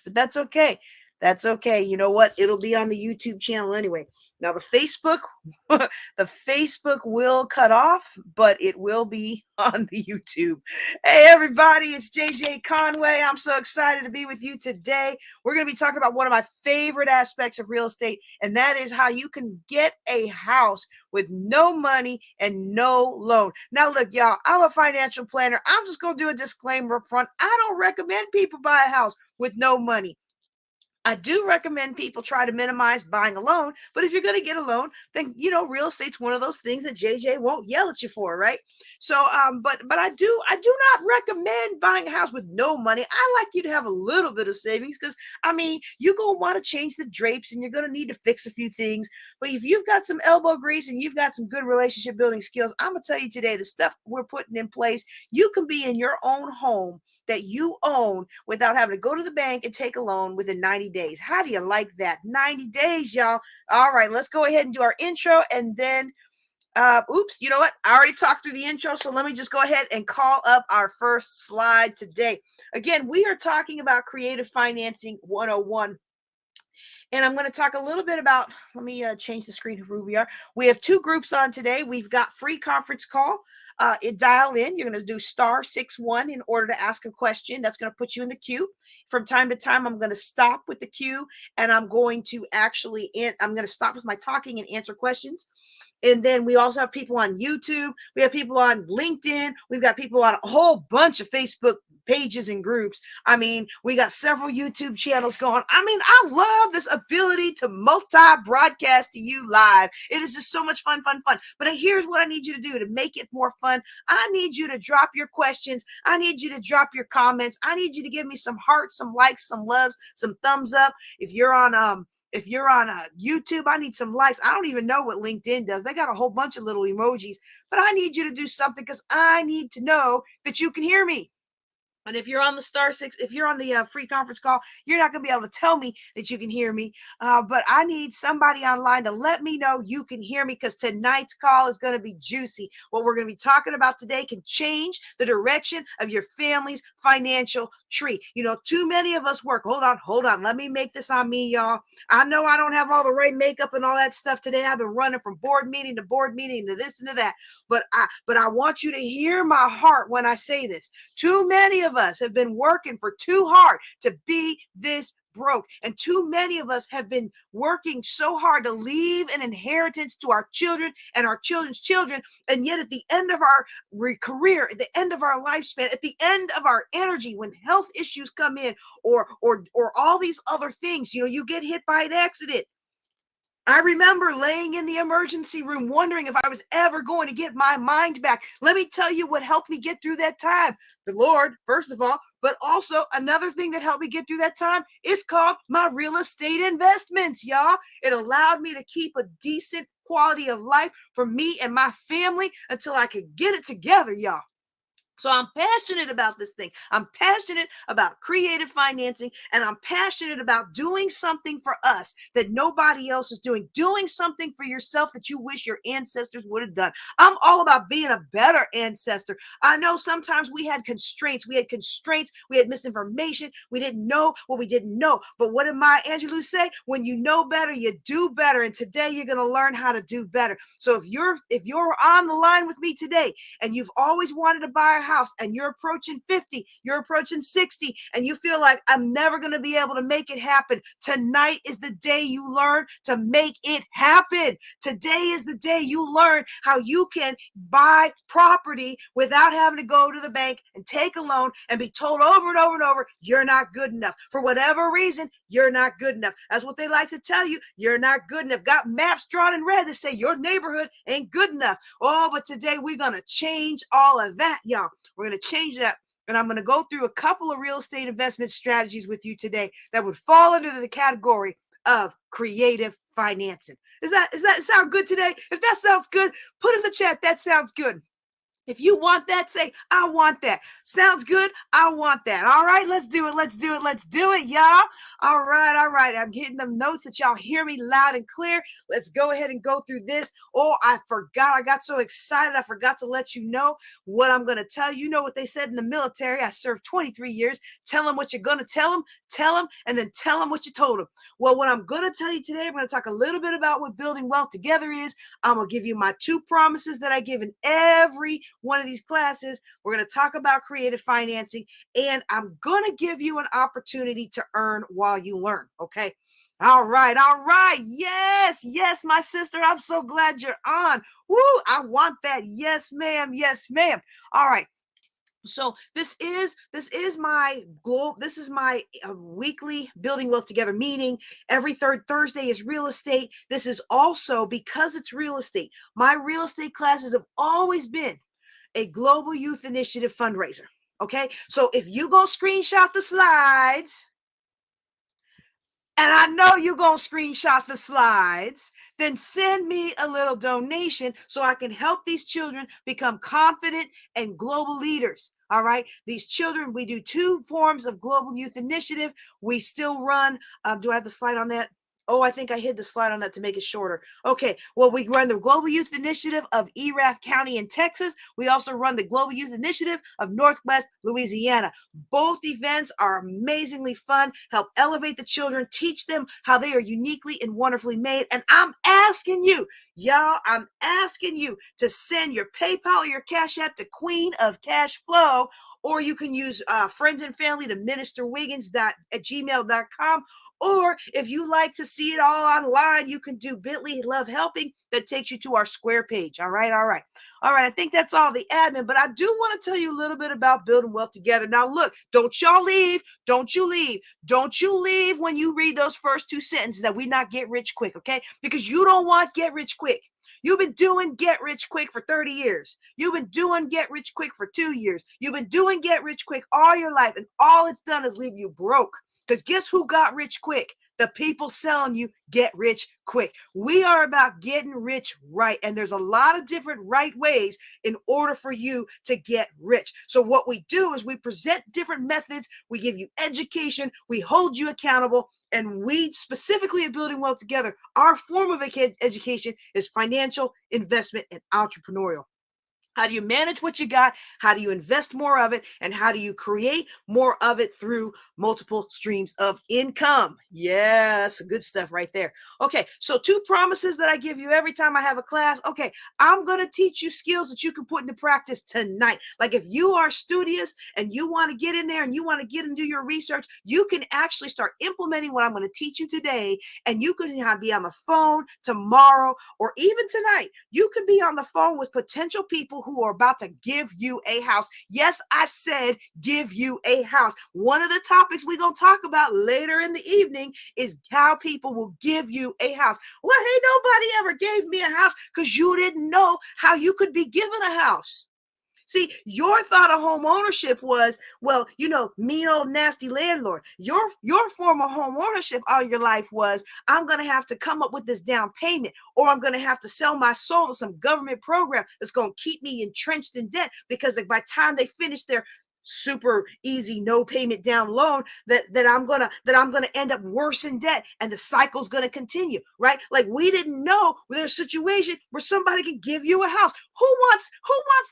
but that's okay. That's okay. You know what? It'll be on the YouTube channel anyway. Now the Facebook, the Facebook will cut off, but it will be on the YouTube. Hey everybody, it's JJ Conway. I'm so excited to be with you today. We're going to be talking about one of my favorite aspects of real estate, and that is how you can get a house with no money and no loan. Now look, y'all, I'm a financial planner. I'm just going to do a disclaimer up front. I don't recommend people buy a house with no money. I do recommend people try to minimize buying a loan, but if you're going to get a loan, then real estate's one of those things that JJ won't yell at you for, right? So, but I do not recommend buying a house with no money. I like you to have a little bit of savings because you're gonna want to change the drapes and you're gonna need to fix a few things. But if you've got some elbow grease and you've got some good relationship building skills, I'm gonna tell you today the stuff we're putting in place. You can be in your own home that you own without having to go to the bank and take a loan within 90 days. How do you like that? 90 days, y'all. All right, let's go ahead and do our intro and then oops, you know what? I already talked through the intro, so let me just go ahead and call up our first slide today. Again, we are talking about creative financing 101. And I'm going to talk a little bit about, let me change the screen to who we are. We have two groups on today. We've got free conference call. Dial in. You're going to do *61 in order to ask a question. That's going to put you in the queue. From time to time, I'm going to stop with the queue and I'm going to I'm going to stop with my talking and answer questions. And then we also have people on YouTube. We have people on LinkedIn. We've got people on a whole bunch of Facebook pages and groups. We got several YouTube channels going. I love this ability to multi-broadcast to you live. It is just so much fun. But here's what I need you to do to make it more fun. I need you to drop your questions. I need you to drop your comments. I need you to give me some hearts, some likes, some loves, some thumbs up. If you're on YouTube, I need some likes. I don't even know what LinkedIn does. They got a whole bunch of little emojis, but I need you to do something because I need to know that you can hear me. And if you're on the if you're on the free conference call, you're not going to be able to tell me that you can hear me. But I need somebody online to let me know you can hear me because tonight's call is going to be juicy. What we're going to be talking about today can change the direction of your family's financial tree. Too many of us work. Hold on. Let me make this on me, y'all. I know I don't have all the right makeup and all that stuff today. I've been running from board meeting to board meeting to this and to that. But I want you to hear my heart when I say this. Too many of us have been working for too hard to be this broke. And too many of us have been working so hard to leave an inheritance to our children and our children's children. And yet at the end of our career, at the end of our lifespan, at the end of our energy, when health issues come in or all these other things, you get hit by an accident. I remember laying in the emergency room wondering if I was ever going to get my mind back. Let me tell you what helped me get through that time. The Lord, first of all, but also another thing that helped me get through that time is called my real estate investments, y'all. It allowed me to keep a decent quality of life for me and my family until I could get it together, y'all. So I'm passionate about this thing. I'm passionate about creative financing, and I'm passionate about doing something for us that nobody else is doing something for yourself that you wish your ancestors would have done. I'm all about being a better ancestor. I know sometimes we had constraints. We had misinformation. We didn't know what we didn't know. But what did Maya Angelou say? When you know better, you do better. And today you're going to learn how to do better. So if you're on the line with me today and you've always wanted to buy a house and you're approaching 50, you're approaching 60, and you feel like I'm never going to be able to make it happen, tonight is the day you learn to make it happen. Today is the day you learn how you can buy property without having to go to the bank and take a loan and be told over and over and over, you're not good enough. For whatever reason, you're not good enough. That's what they like to tell you. You're not good enough. Got maps drawn in red that say your neighborhood ain't good enough. Oh, but today we're going to change all of that, y'all. We're going to change that. And I'm going to go through a couple of real estate investment strategies with you today that would fall under the category of creative financing. Does that sound good today? If that sounds good, put in the chat, that sounds good. If you want that, say, I want that. Sounds good. I want that. All right, let's do it. Let's do it. Let's do it, y'all. All right, all right. I'm getting them notes that y'all hear me loud and clear. Let's go ahead and go through this. Oh, I forgot. I got so excited. I forgot to let you know what I'm going to tell you. You know what they said in the military. I served 23 years. Tell them what you're going to tell them, and then tell them what you told them. Well, what I'm going to tell you today, I'm going to talk a little bit about what building wealth together is. I'm going to give you my 2 promises that I give in every one of these classes. We're going to talk about creative financing, and I'm going to give you an opportunity to earn while you learn. Okay. All right. All right. Yes. Yes, my sister. I'm so glad you're on. Woo. I want that. Yes, ma'am. Yes, ma'am. All right. So this is my weekly Building Wealth Together meeting. Every third Thursday is real estate. This is also, because it's real estate, my real estate classes have always been a Global Youth Initiative fundraiser. Okay, so if you go screenshot the slides, and I know you're going to screenshot the slides, then send me a little donation so I can help these children become confident and global leaders. All right. These children, we do 2 forms of Global Youth Initiative. We still run. Do I have the slide on that? Oh, I think I hid the slide on that to make it shorter. Okay, well, we run the Global Youth Initiative of Erath County in Texas. We also run the Global Youth Initiative of Northwest Louisiana. Both events are amazingly fun, help elevate the children, teach them how they are uniquely and wonderfully made. And I'm asking you, y'all, I'm asking you to send your PayPal or your Cash App to Queen of Cash Flow, or you can use friends and family to ministerwiggins@gmail.com. Or if you like to see it all online, you can do Bitly Love Helping that takes you to our Square page. All right, all right. All right, I think that's all the admin, but I do want to tell you a little bit about building wealth together. Now, look, don't y'all leave. Don't you leave. Don't you leave when you read those first 2 sentences that we not get rich quick, okay? Because you don't want get rich quick. You've been doing get rich quick for 30 years. You've been doing get rich quick for 2 years. You've been doing get rich quick all your life, and all it's done is leave you broke. Because guess who got rich quick? The people selling you get rich quick. We are about getting rich right. And there's a lot of different right ways in order for you to get rich. So what we do is we present different methods. We give you education. We hold you accountable. And we specifically at Building Wealth Together, our form of education is financial, investment, and entrepreneurial. How do you manage what you got? How do you invest more of it? And how do you create more of it through multiple streams of income? Yeah, that's good stuff right there. Okay, so 2 promises that I give you every time I have a class. Okay, I'm going to teach you skills that you can put into practice tonight. Like if you are studious and you want to get in there and you want to get and do your research, you can actually start implementing what I'm going to teach you today. And you can be on the phone tomorrow or even tonight. You can be on the phone with potential people who are about to give you a house. Yes, I said give you a house. One of the topics we're going to talk about later in the evening is how people will give you a house. Well, hey, nobody ever gave me a house because you didn't know how you could be given a house. See, your thought of home ownership was, well, mean old nasty landlord. Your form of home ownership all your life was, I'm going to have to come up with this down payment, or I'm going to have to sell my soul to some government program that's going to keep me entrenched in debt, because by the time they finish their super easy no payment down loan, that I'm gonna end up worse in debt, and the cycle's gonna continue, right? Like we didn't know there's a situation where somebody can give you a house. Who wants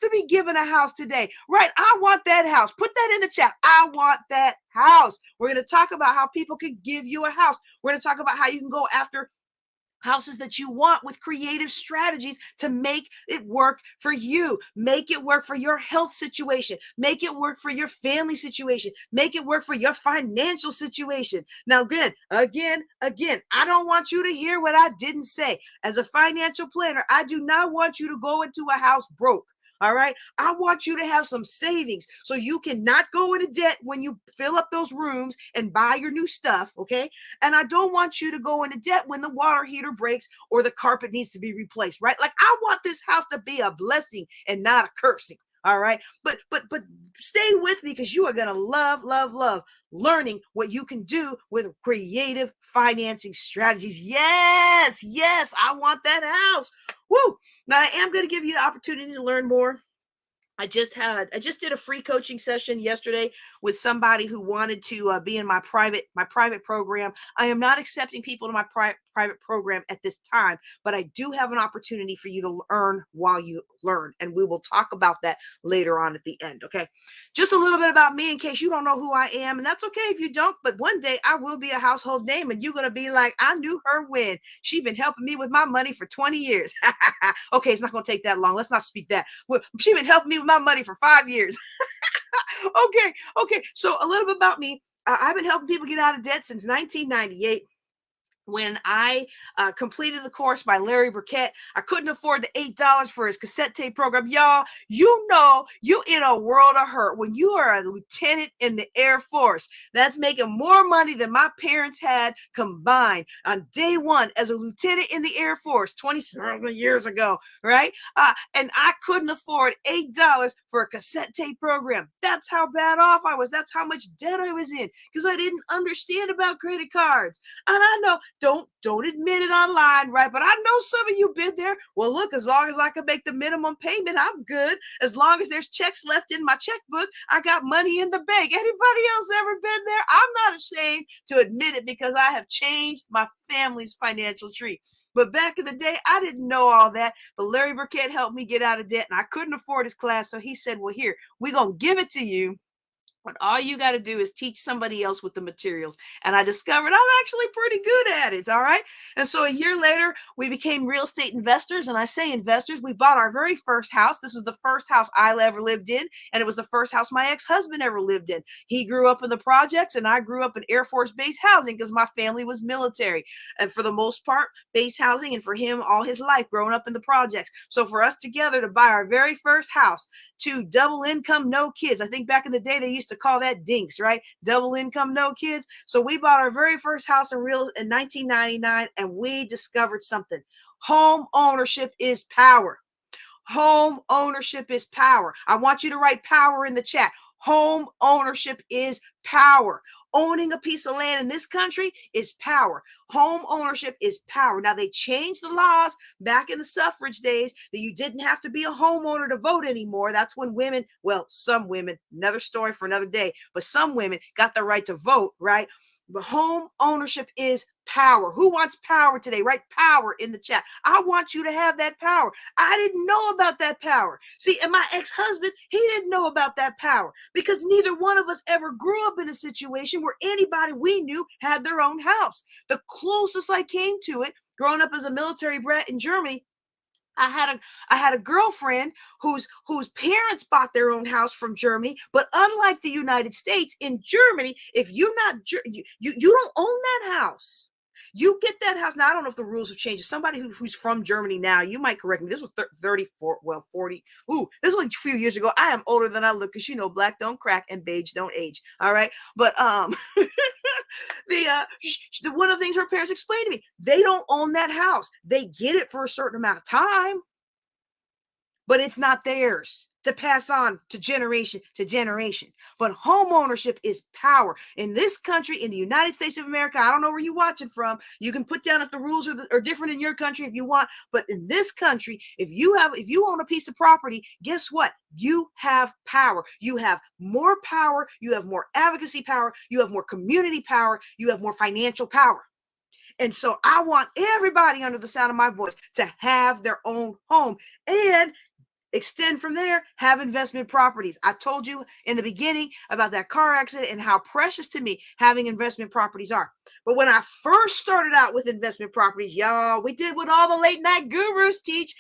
to be given a house today, right? I want that house. Put that in the chat. I want that house. We're gonna talk about how people can give you a house. We're gonna talk about how you can go after houses that you want with creative strategies to make it work for you. Make it work for your health situation. Make it work for your family situation. Make it work for your financial situation. Now, again, I don't want you to hear what I didn't say. As a financial planner, I do not want you to go into a house broke. All right. I want you to have some savings so you can not go into debt when you fill up those rooms and buy your new stuff. Okay. And I don't want you to go into debt when the water heater breaks or the carpet needs to be replaced. Right. Like I want this house to be a blessing and not a cursing. All right. But stay with me, because you are going to love learning what you can do with creative financing strategies. Yes, I want that house. Woo. Now I am going to give you the opportunity to learn more I just did a free coaching session yesterday with somebody who wanted to be in my private program. I am not accepting people to my private program at this time, but I do have an opportunity for you to earn while you learn, and we will talk about that later on at the end. Okay, just a little bit about me in case you don't know who I am, and that's okay if you don't. But one day I will be a household name, and you're gonna be like, I knew her when she been helping me with my money for 20 years. Okay, it's not gonna take that long. Let's not speak that. Well, she been helping me with my money for 5 years. Okay. So a little bit about me. I've been helping people get out of debt since 1998 when I completed the course by Larry Burkett. I couldn't afford the $8 for his cassette tape program. Y'all, you know, you in a world of hurt when you are a lieutenant in the Air Force. That's making more money than my parents had combined on day one as a lieutenant in the Air Force 27 years ago, right? And I couldn't afford $8 for a cassette tape program. That's how bad off I was. That's how much debt I was in because I didn't understand about credit cards. And I know, don't admit it online, right? But I know some of you been there. Well, look, as long as I can make the minimum payment, I'm good. As long as there's checks left in my checkbook, I got money in the bank. Anybody else ever been there? I'm not ashamed to admit it because I have changed my family's financial tree. But back in the day, I didn't know all that. But Larry Burkett helped me get out of debt, and I couldn't afford his class. So he said, well, here, we're going to give it to you. But all you got to do is teach somebody else with the materials. And I discovered I'm actually pretty good at it. All right. And so a year later, we became real estate investors. And I say investors, we bought our very first house. This was the first house I ever lived in. And it was the first house my ex-husband ever lived in. He grew up in the projects and I grew up in Air Force base housing because my family was military. And for the most part, base housing. And for him, all his life growing up in the projects. So for us together to buy our very first house, to double income, no kids. I think back in the day, they used to call that dinks, right? Double income, no kids. So we bought our very first house in 1999, and we discovered something. Home ownership is power. Home ownership is power. I want you to write power in the chat. Home ownership is power. Owning a piece of land in this country is power. Home ownership is power. Now, they changed the laws back in the suffrage days that you didn't have to be a homeowner to vote anymore. That's when women, well, some women, another story for another day, but some women got the right to vote, right? But home ownership is power. Who wants power today? Write power in the chat. I want you to have that power. I didn't know about that power. See, and my ex-husband, he didn't know about that power because neither one of us ever grew up in a situation where anybody we knew had their own house. The closest I came to it, growing up as a military brat in Germany, I had a girlfriend whose parents bought their own house from Germany, but unlike the United States, in Germany, if you're not you don't own that house. You get that house. Now, I don't know if the rules have changed. Somebody who's from Germany now, you might correct me. This was 34, well, 40. Ooh, this was like a few years ago. I am older than I look because, you know, black don't crack and beige don't age. All right. But one of the things her parents explained to me, they don't own that house. They get it for a certain amount of time, but it's not theirs to pass on to generation to generation. But home ownership is power. In this country, in the United States of America, I don't know where you're watching from. You can put down if the rules are different in your country if you want. But in this country, if you own a piece of property, guess what? You have power. You have more power. You have more advocacy power. You have more community power. You have more financial power. And so I want everybody under the sound of my voice to have their own home and extend from there, have investment properties. I told you in the beginning about that car accident and how precious to me having investment properties are. But when I first started out with investment properties, y'all, we did what all the late night gurus teach.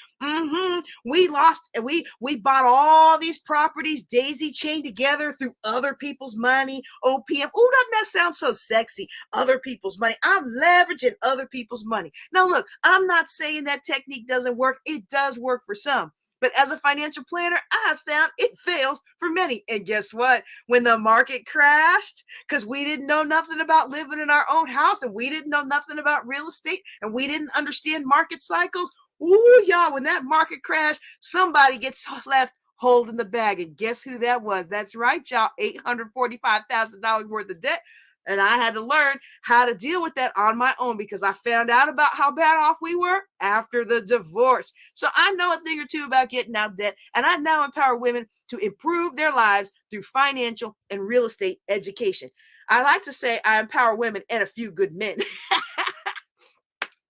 We bought all these properties daisy chained together through other people's money, OPM. Oh, doesn't that sound so sexy? Other people's money. I'm leveraging other people's money. Now, look, I'm not saying that technique doesn't work. It does work for some. But as a financial planner, I have found it fails for many. And guess what? When the market crashed, because we didn't know nothing about living in our own house and we didn't know nothing about real estate and we didn't understand market cycles. Ooh, y'all, when that market crashed, somebody gets left holding the bag. And guess who that was? That's right, y'all. $845,000 worth of debt. And I had to learn how to deal with that on my own because I found out about how bad off we were after the divorce. So I know a thing or two about getting out of debt, and I now empower women to improve their lives through financial and real estate education. I like to say I empower women and a few good men.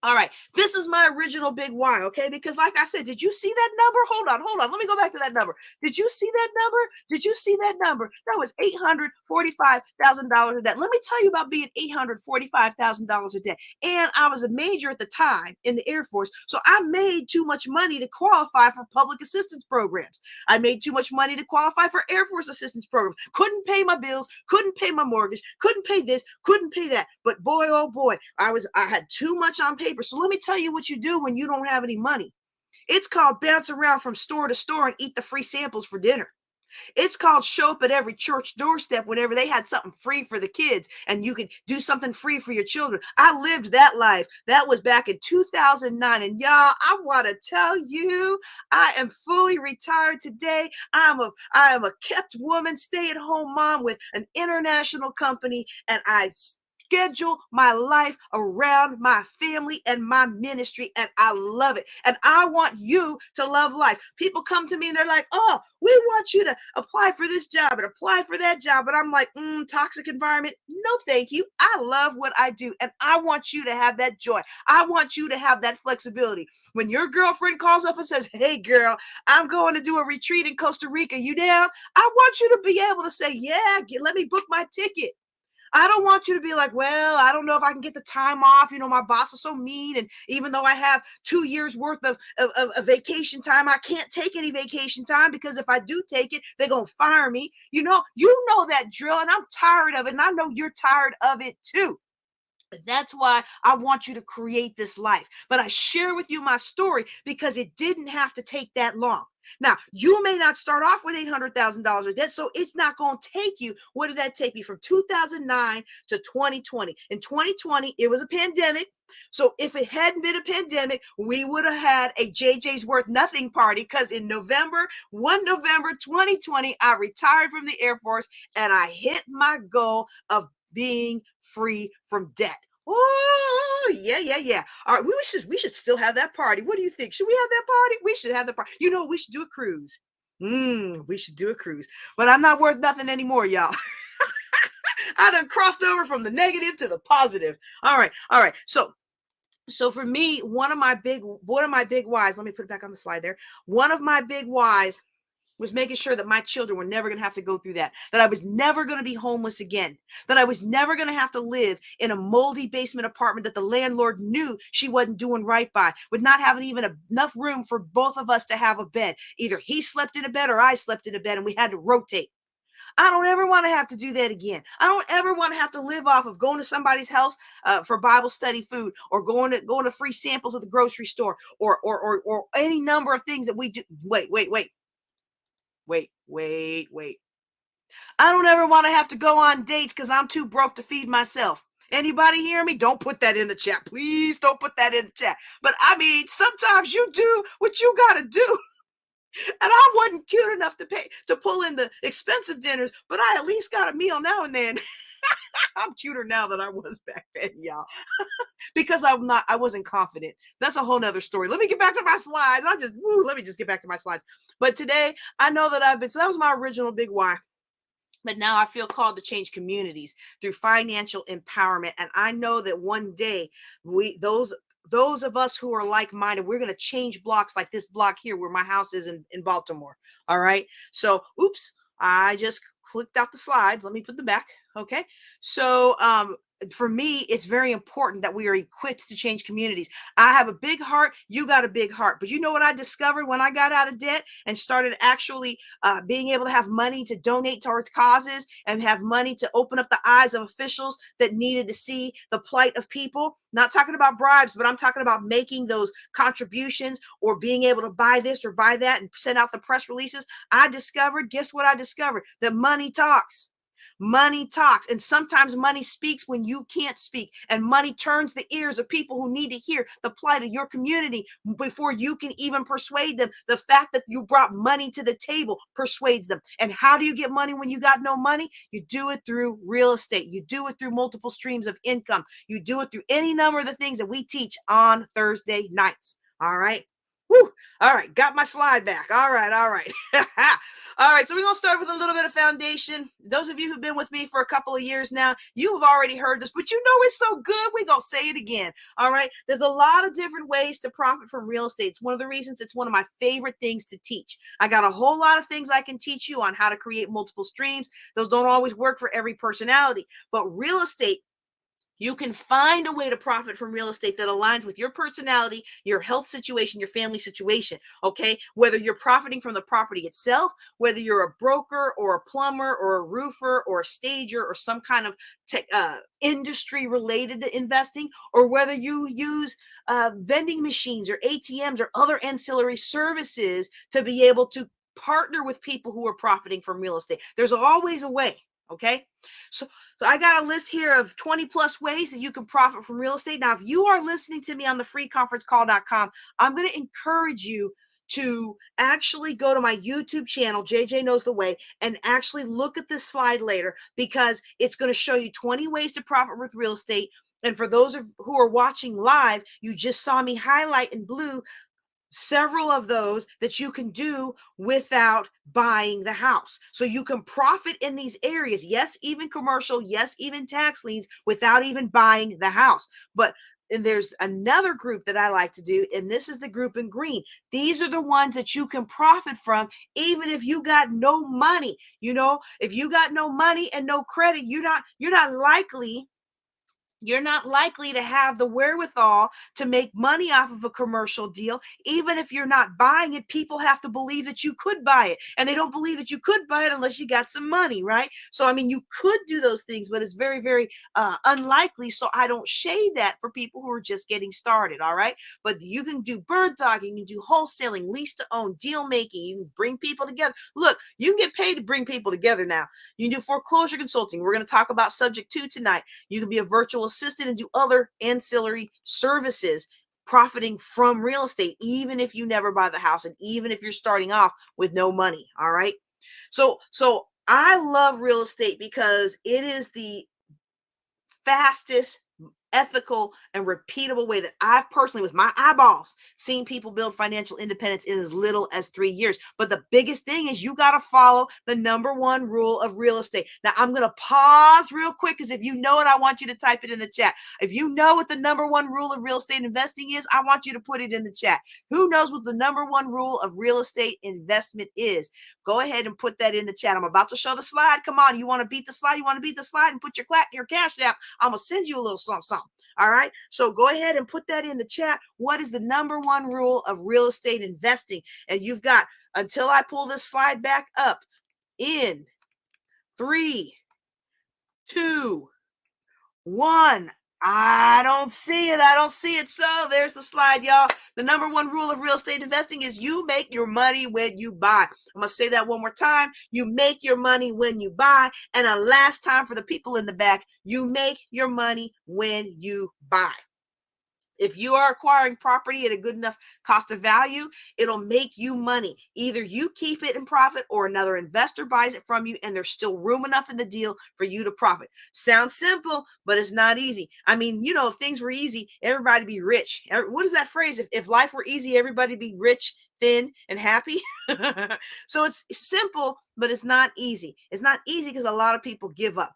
All right, this is my original big why, okay? Because like I said, did you see that number? Hold on. Let me go back to that number. Did you see that number? Did you see that number? That was $845,000 a debt. Let me tell you about being $845,000 a debt. And I was a major at the time in the Air Force, so I made too much money to qualify for public assistance programs. I made too much money to qualify for Air Force assistance programs. Couldn't pay my bills, couldn't pay my mortgage, couldn't pay this, couldn't pay that. But boy, oh boy, I had too much on paper. So let me tell you what you do when you don't have any money. It's called bounce around from store to store and eat the free samples for dinner. It's called show up at every church doorstep whenever they had something free for the kids and you could do something free for your children. I lived that life. That was back in 2009. And y'all, I want to tell you, I am fully retired today. I am a kept woman, stay-at-home mom with an international company, and I schedule my life around my family and my ministry, and I love it. And I want you to love life. People come to me and they're like, oh, we want you to apply for this job and apply for that job. But I'm like, toxic environment. No, thank you. I love what I do. And I want you to have that joy. I want you to have that flexibility. When your girlfriend calls up and says, hey, girl, I'm going to do a retreat in Costa Rica. You down? I want you to be able to say, yeah, let me book my ticket. I don't want you to be like, well, I don't know if I can get the time off. You know, my boss is so mean. And even though I have 2 years worth of vacation time, I can't take any vacation time because if I do take it, they're going to fire me. You know that drill, and I'm tired of it. And I know you're tired of it too. That's why I want you to create this life. But I share with you my story because it didn't have to take that long. Now, you may not start off with $800,000 of debt, so it's not going to take you. What did that take me from 2009 to 2020? In 2020, it was a pandemic. So if it hadn't been a pandemic, we would have had a JJ's Worth Nothing party because in November 2020, I retired from the Air Force and I hit my goal of being free from debt. Oh, yeah. All right, we should still have that party. What do you think? Should we have that party? We should have the party. You know, we should do a cruise. We should do a cruise. But I'm not worth nothing anymore, y'all. I done crossed over from the negative to the positive. All right. So for me, one of my big whys, let me put it back on the slide there. One of my big whys was making sure that my children were never going to have to go through that I was never going to be homeless again, that I was never going to have to live in a moldy basement apartment that the landlord knew she wasn't doing right by, with not having even enough room for both of us to have a bed. Either he slept in a bed or I slept in a bed, and we had to rotate. I don't ever want to have to do that again. I don't ever want to have to live off of going to somebody's house for Bible study food, or going to free samples at the grocery store, or any number of things that we do. Wait. I don't ever want to have to go on dates because I'm too broke to feed myself. Anybody hear me? Don't put that in the chat. Please don't put that in the chat. But I mean, sometimes you do what you got to do. And I wasn't cute enough to pull in the expensive dinners, but I at least got a meal now and then. I'm cuter now than I was back then, y'all. Because I wasn't confident. That's a whole nother story. Let me get back to my slides. Let me just get back to my slides. But today I know that so that was my original big why. But now I feel called to change communities through financial empowerment. And I know that one day those of us who are like-minded, we're going to change blocks like this block here where my house is in Baltimore. All right. So, oops, I just clicked out the slides. Let me put them back. Okay. So, for me, it's very important that we are equipped to change communities. I have a big heart. You got a big heart. But you know what I discovered when I got out of debt and started actually being able to have money to donate towards causes and have money to open up the eyes of officials that needed to see the plight of people? Not talking about bribes, but I'm talking about making those contributions or being able to buy this or buy that and send out the press releases. Guess what I discovered? That money talks. Money talks, and sometimes money speaks when you can't speak, and money turns the ears of people who need to hear the plight of your community before you can even persuade them. The fact that you brought money to the table persuades them. And how do you get money when you got no money? You do it through real estate. You do it through multiple streams of income. You do it through any number of the things that we teach on Thursday nights. All right. Whew. All right, got my slide back. All right, all right. All right, so we're going to start with a little bit of foundation. Those of you who've been with me for a couple of years now, you've already heard this, but you know it's so good, we're going to say it again. All right, there's a lot of different ways to profit from real estate. It's one of the reasons it's one of my favorite things to teach. I got a whole lot of things I can teach you on how to create multiple streams. Those don't always work for every personality, but real estate, you can find a way to profit from real estate that aligns with your personality, your health situation, your family situation, okay? Whether you're profiting from the property itself, whether you're a broker or a plumber or a roofer or a stager or some kind of industry related to investing, or whether you use vending machines or ATMs or other ancillary services to be able to partner with people who are profiting from real estate. There's always a way. Okay, so I got a list here of 20 plus ways that you can profit from real estate. Now, if you are listening to me on the freeconferencecall.com, I'm going to encourage you to actually go to my YouTube channel, JJ Knows the Way, and actually look at this slide later, because it's going to show you 20 ways to profit with real estate. And for those who are watching live, you just saw me highlight in blue several of those that you can do without buying the house. So you can profit in these areas. Yes, even commercial. Yes, even tax liens without even buying the house. But and there's another group that I like to do, and this is the group in green. These are the ones that you can profit from, even if you got no money. You know, if you got no money and no credit, you're not likely to have the wherewithal to make money off of a commercial deal. Even if you're not buying it, people have to believe that you could buy it. And they don't believe that you could buy it unless you got some money, right? So, I mean, you could do those things, but it's very, very unlikely. So I don't shade that for people who are just getting started, all right? But you can do bird dogging, you can do wholesaling, lease to own, deal making, you can bring people together. Look, you can get paid to bring people together now. You can do foreclosure consulting. We're going to talk about subject to tonight. You can be a virtual assistant and do other ancillary services profiting from real estate, even if you never buy the house and even if you're starting off with no money. All right. So I love real estate because it is the fastest, ethical, and repeatable way that I've personally, with my eyeballs, seen people build financial independence in as little as 3 years. But the biggest thing is you got to follow the number one rule of real estate. Now, I'm going to pause real quick, because if you know it, I want you to type it in the chat. If you know what the number one rule of real estate investing is, I want you to put it in the chat. Who knows what the number one rule of real estate investment is? Go ahead and put that in the chat. I'm about to show the slide. Come on, you want to beat the slide? You want to beat the slide and put your cash app? I'm going to send you a little something. All right. So go ahead and put that in the chat. What is the number one rule of real estate investing? And you've got until I pull this slide back up in 3, 2, 1. I don't see it. I don't see it. So there's the slide, y'all. The number one rule of real estate investing is you make your money when you buy. I'm going to say that one more time. You make your money when you buy. And a last time for the people in the back, you make your money when you buy. If you are acquiring property at a good enough cost of value, it'll make you money. Either you keep it in profit or another investor buys it from you, and there's still room enough in the deal for you to profit. Sounds simple, but it's not easy. I mean, you know, if things were easy, everybody'd be rich. What is that phrase? If life were easy, everybody'd be rich, thin, and happy. So it's simple, but it's not easy. It's not easy because a lot of people give up.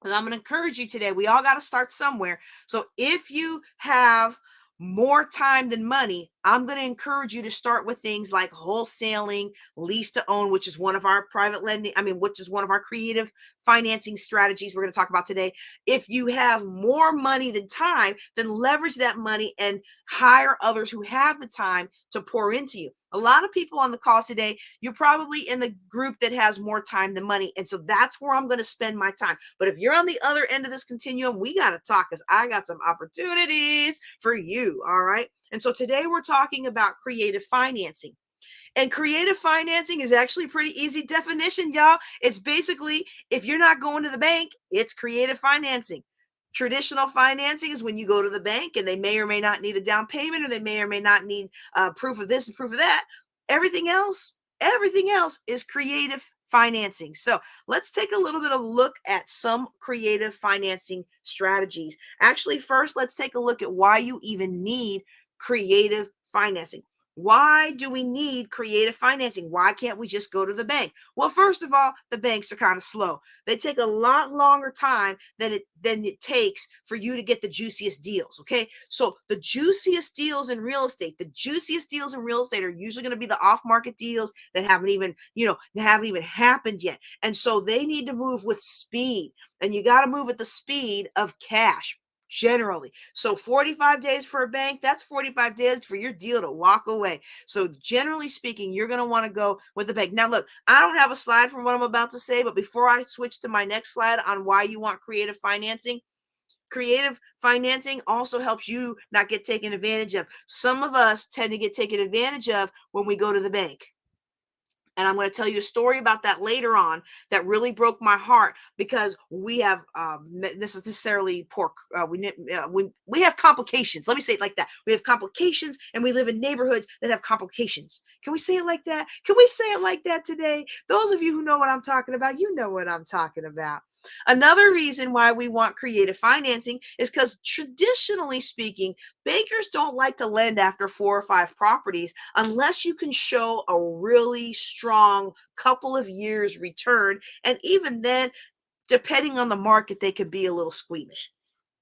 And I'm going to encourage you today. We all got to start somewhere. So if you have more time than money, I'm going to encourage you to start with things like wholesaling, lease to own, which is one of our private lending. Which is one of our creative financing strategies we're going to talk about today. If you have more money than time, then leverage that money and hire others who have the time to pour into you. A lot of people on the call today, you're probably in the group that has more time than money. And so that's where I'm going to spend my time. But if you're on the other end of this continuum, we got to talk, because I got some opportunities for you. All right. And so today we're talking about creative financing. And creative financing is actually pretty easy definition, y'all. It's basically, if you're not going to the bank, it's creative financing. Traditional financing is when you go to the bank and they may or may not need a down payment, or they may or may not need proof of this and proof of that. Everything else is creative financing. So let's take a little bit of a look at some creative financing strategies. Actually, first, let's take a look at why you even need creative financing. Why do we need creative financing? Why can't we just go to the bank? Well, first of all, the banks are kind of slow. They take a lot longer time than it takes for you to get the juiciest deals. Okay. So the juiciest deals in real estate, are usually going to be the off-market deals that haven't even, happened yet. And so they need to move with speed. And you got to move at the speed of cash. Generally. So 45 days for a bank, that's 45 days for your deal to walk away. So generally speaking, you're going to want to go with the bank. Now, look, I don't have a slide for what I'm about to say, but before I switch to my next slide on why you want creative financing also helps you not get taken advantage of. Some of us tend to get taken advantage of when we go to the bank. And I'm going to tell you a story about that later on that really broke my heart, because we have this is necessarily poor. We have complications. Let me say it like that. We have complications, and we live in neighborhoods that have complications. Can we say it like that? Can we say it like that today? Those of you who know what I'm talking about, you know what I'm talking about. Another reason why we want creative financing is because, traditionally speaking, bankers don't like to lend after 4 or 5 properties unless you can show a really strong couple of years return. And even then, depending on the market, they can be a little squeamish.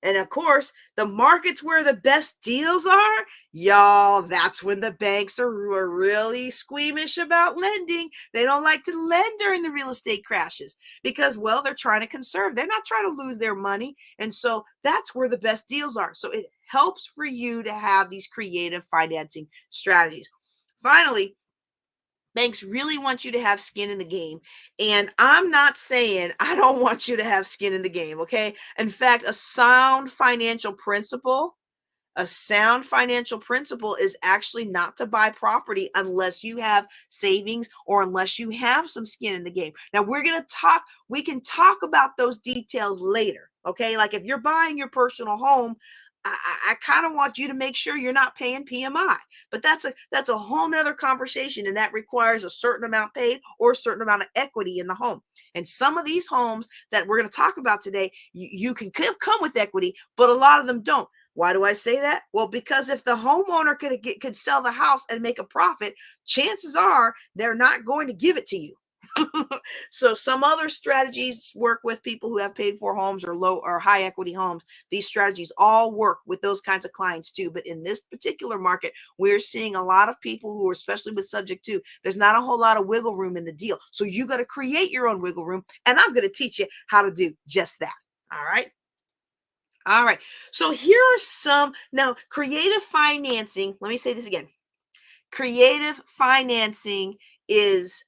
And of course, the markets where the best deals are, y'all, that's when the banks are really squeamish about lending. They don't like to lend during the real estate crashes because, well, they're trying to conserve. They're not trying to lose their money. And so that's where the best deals are. So it helps for you to have these creative financing strategies. Finally, banks really want you to have skin in the game. And I'm not saying I don't want you to have skin in the game, okay? In fact, a sound financial principle is actually not to buy property unless you have savings or unless you have some skin in the game. Now, we can talk about those details later, okay? Like if you're buying your personal home, I kind of want you to make sure you're not paying PMI, but that's a whole nother conversation, and that requires a certain amount paid or a certain amount of equity in the home. And some of these homes that we're going to talk about today, you can come with equity, but a lot of them don't. Why do I say that? Well, because if the homeowner could sell the house and make a profit, chances are they're not going to give it to you. So some other strategies work with people who have paid for homes or low or high equity homes. These strategies all work with those kinds of clients too. But in this particular market, we're seeing a lot of people who are, especially with subject to, there's not a whole lot of wiggle room in the deal. So you got to create your own wiggle room. And I'm going to teach you how to do just that. All right. All right. So here are some now creative financing. Let me say this again. Creative financing is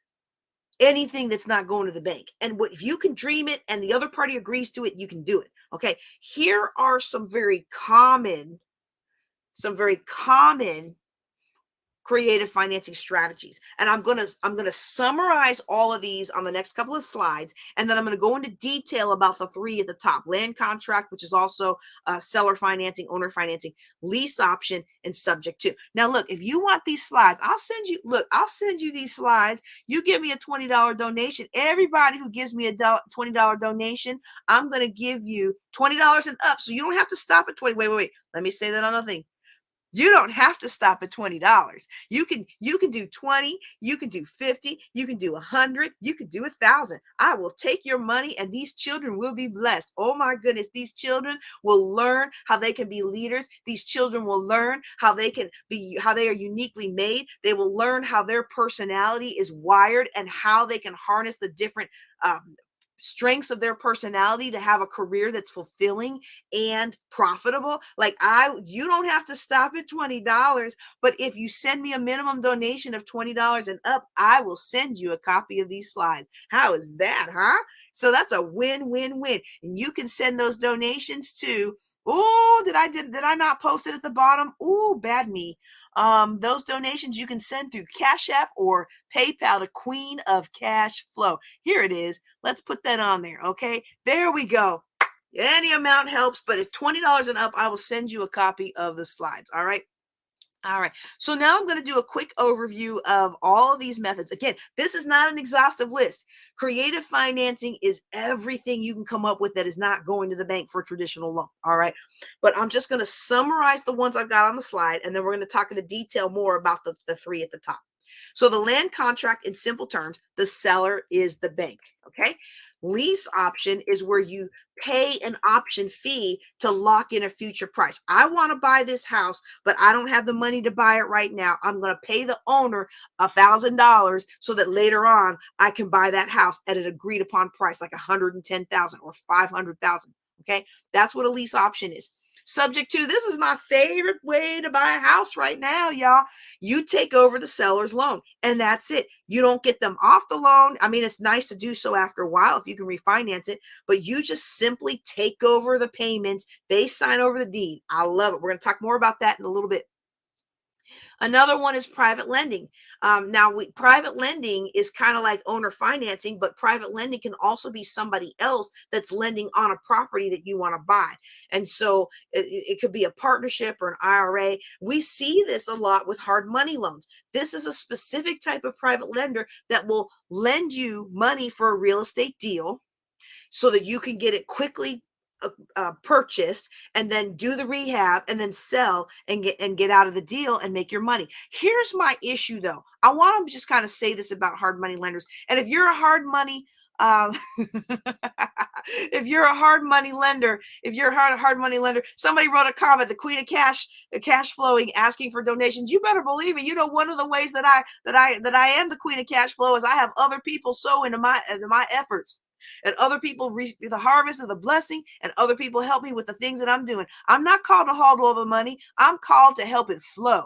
anything that's not going to the bank. And if you can dream it and the other party agrees to it, you can do it. Okay. Here are some very common creative financing strategies. And I'm going to summarize all of these on the next couple of slides. And then I'm going to go into detail about the 3 at the top: land contract, which is also seller financing, owner financing, lease option, and subject to. Now, look, if you want these slides, I'll send you these slides. You give me a $20 donation. Everybody who gives me a $20 donation, I'm going to give you $20 and up. So you don't have to stop at 20. Wait. Let me say that on the thing. You don't have to stop at $20. You can do 20, you can do 50, you can do 100, you can do 1,000. I will take your money and these children will be blessed. Oh my goodness, these children will learn how they can be leaders. These children will learn how they are uniquely made. They will learn how their personality is wired and how they can harness the different strengths of their personality to have a career that's fulfilling and profitable. You don't have to stop at $20, but if you send me a minimum donation of $20 and up, I will send you a copy of these slides. How is that, huh? So that's a win-win-win. And you can send those donations to Oh, did I not post it at the bottom? Oh, bad me. Those donations you can send through Cash App or PayPal to Queen of Cash Flow. Here it is. Let's put that on there. Okay, there we go. Any amount helps, but if $20 and up, I will send you a copy of the slides. All right. All right. So now I'm going to do a quick overview of all of these methods. Again, this is not an exhaustive list. Creative financing is everything you can come up with that is not going to the bank for a traditional loan. All right. But I'm just going to summarize the ones I've got on the slide, and then we're going to talk in detail more about the three at the top. So the land contract, in simple terms, the seller is the bank. Okay. Lease option is where you pay an option fee to lock in a future price. I want to buy this house, but I don't have the money to buy it right now. I'm going to pay the owner $1,000 so that later on I can buy that house at an agreed upon price, like 110,000 or 500,000. Okay, that's what a lease option is. Subject to, this is my favorite way to buy a house right now, y'all. You take over the seller's loan, and that's it. You don't get them off the loan. I mean, it's nice to do so after a while if you can refinance it, but you just simply take over the payments. They sign over the deed. I love it. We're going to talk more about that in a little bit. Another one is private lending. Private lending is kind of like owner financing, but private lending can also be somebody else that's lending on a property that you want to buy. And so it could be a partnership or an IRA. We see this a lot with hard money loans. This is a specific type of private lender that will lend you money for a real estate deal so that you can get it quickly purchased and then do the rehab and then sell and get out of the deal and make your money. Here's my issue though. I want to just kind of say this about hard money lenders. And if you're a hard money if you're a hard money lender, hard money lender, somebody wrote a comment, the queen of cash flowing, asking for donations. You better believe it. You know, one of the ways that I am the queen of cash flow is I have other people sow into my efforts. And other people reap the harvest of the blessing, and other people help me with the things that I'm doing. I'm not called to hold all the money. I'm called to help it flow.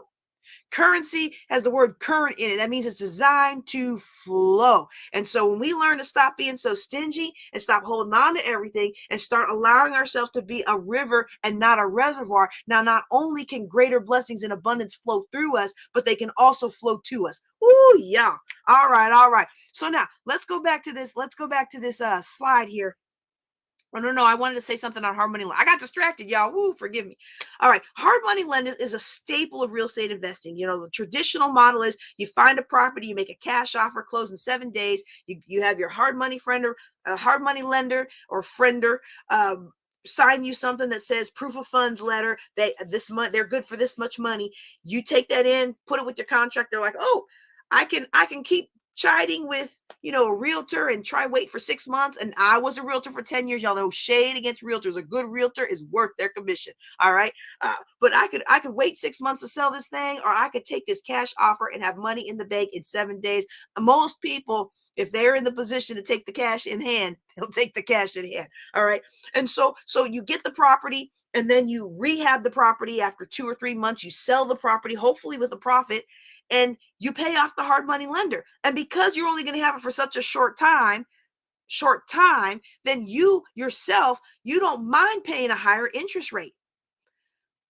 Currency has the word current in it. That means it's designed to flow. And so when we learn to stop being so stingy and stop holding on to everything and start allowing ourselves to be a river and not a reservoir, now not only can greater blessings and abundance flow through us, but they can also flow to us. Ooh, yeah. All right, all right. So now let's go back to this. Let's go back to this slide here. Oh, no, I wanted to say something on hard money. I got distracted, y'all. Woo, forgive me. All right. Hard money lending is a staple of real estate investing. You know, the traditional model is you find a property, you make a cash offer, close in 7 days. You have your hard money hard money lender or friender sign you something that says proof of funds letter. They're good for this much money. You take that in, put it with your contract. They're like, oh, I can keep chiding with a realtor and wait for 6 months. And I was a realtor for 10 years. Y'all know shade against realtors. A good realtor is worth their commission. All right. But I could wait 6 months to sell this thing, or I could take this cash offer and have money in the bank in 7 days. Most people, if they're in the position to take the cash in hand, they'll take the cash in hand. All right. And so you get the property, and then you rehab the property after 2 or 3 months. You sell the property, hopefully with a profit, and you pay off the hard money lender. And because you're only going to have it for such a short time, then you yourself, you don't mind paying a higher interest rate.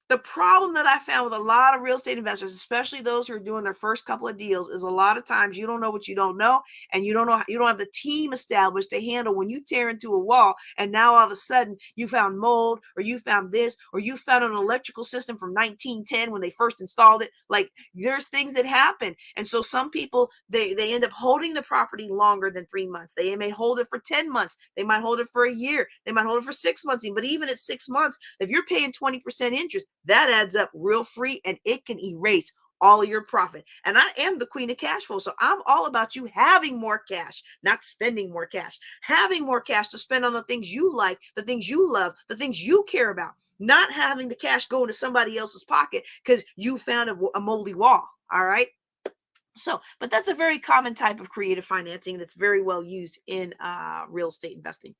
The problem that I found with a lot of real estate investors, especially those who are doing their first couple of deals, is a lot of times you don't know what you don't know, and you don't have the team established to handle when you tear into a wall, and now all of a sudden you found mold, or you found this, or you found an electrical system from 1910 when they first installed it. Like, there's things that happen. And so some people, they end up holding the property longer than 3 months. They may hold it for 10 months. They might hold it for a year. They might hold it for 6 months. But even at 6 months, if you're paying 20% interest, that adds up real free, and it can erase all of your profit. And I am the queen of cash flow. So I'm all about you having more cash, not spending more cash, having more cash to spend on the things you like, the things you love, the things you care about, not having the cash go into somebody else's pocket because you found a moldy wall. All right. So, but that's a very common type of creative financing that's very well used in real estate investing.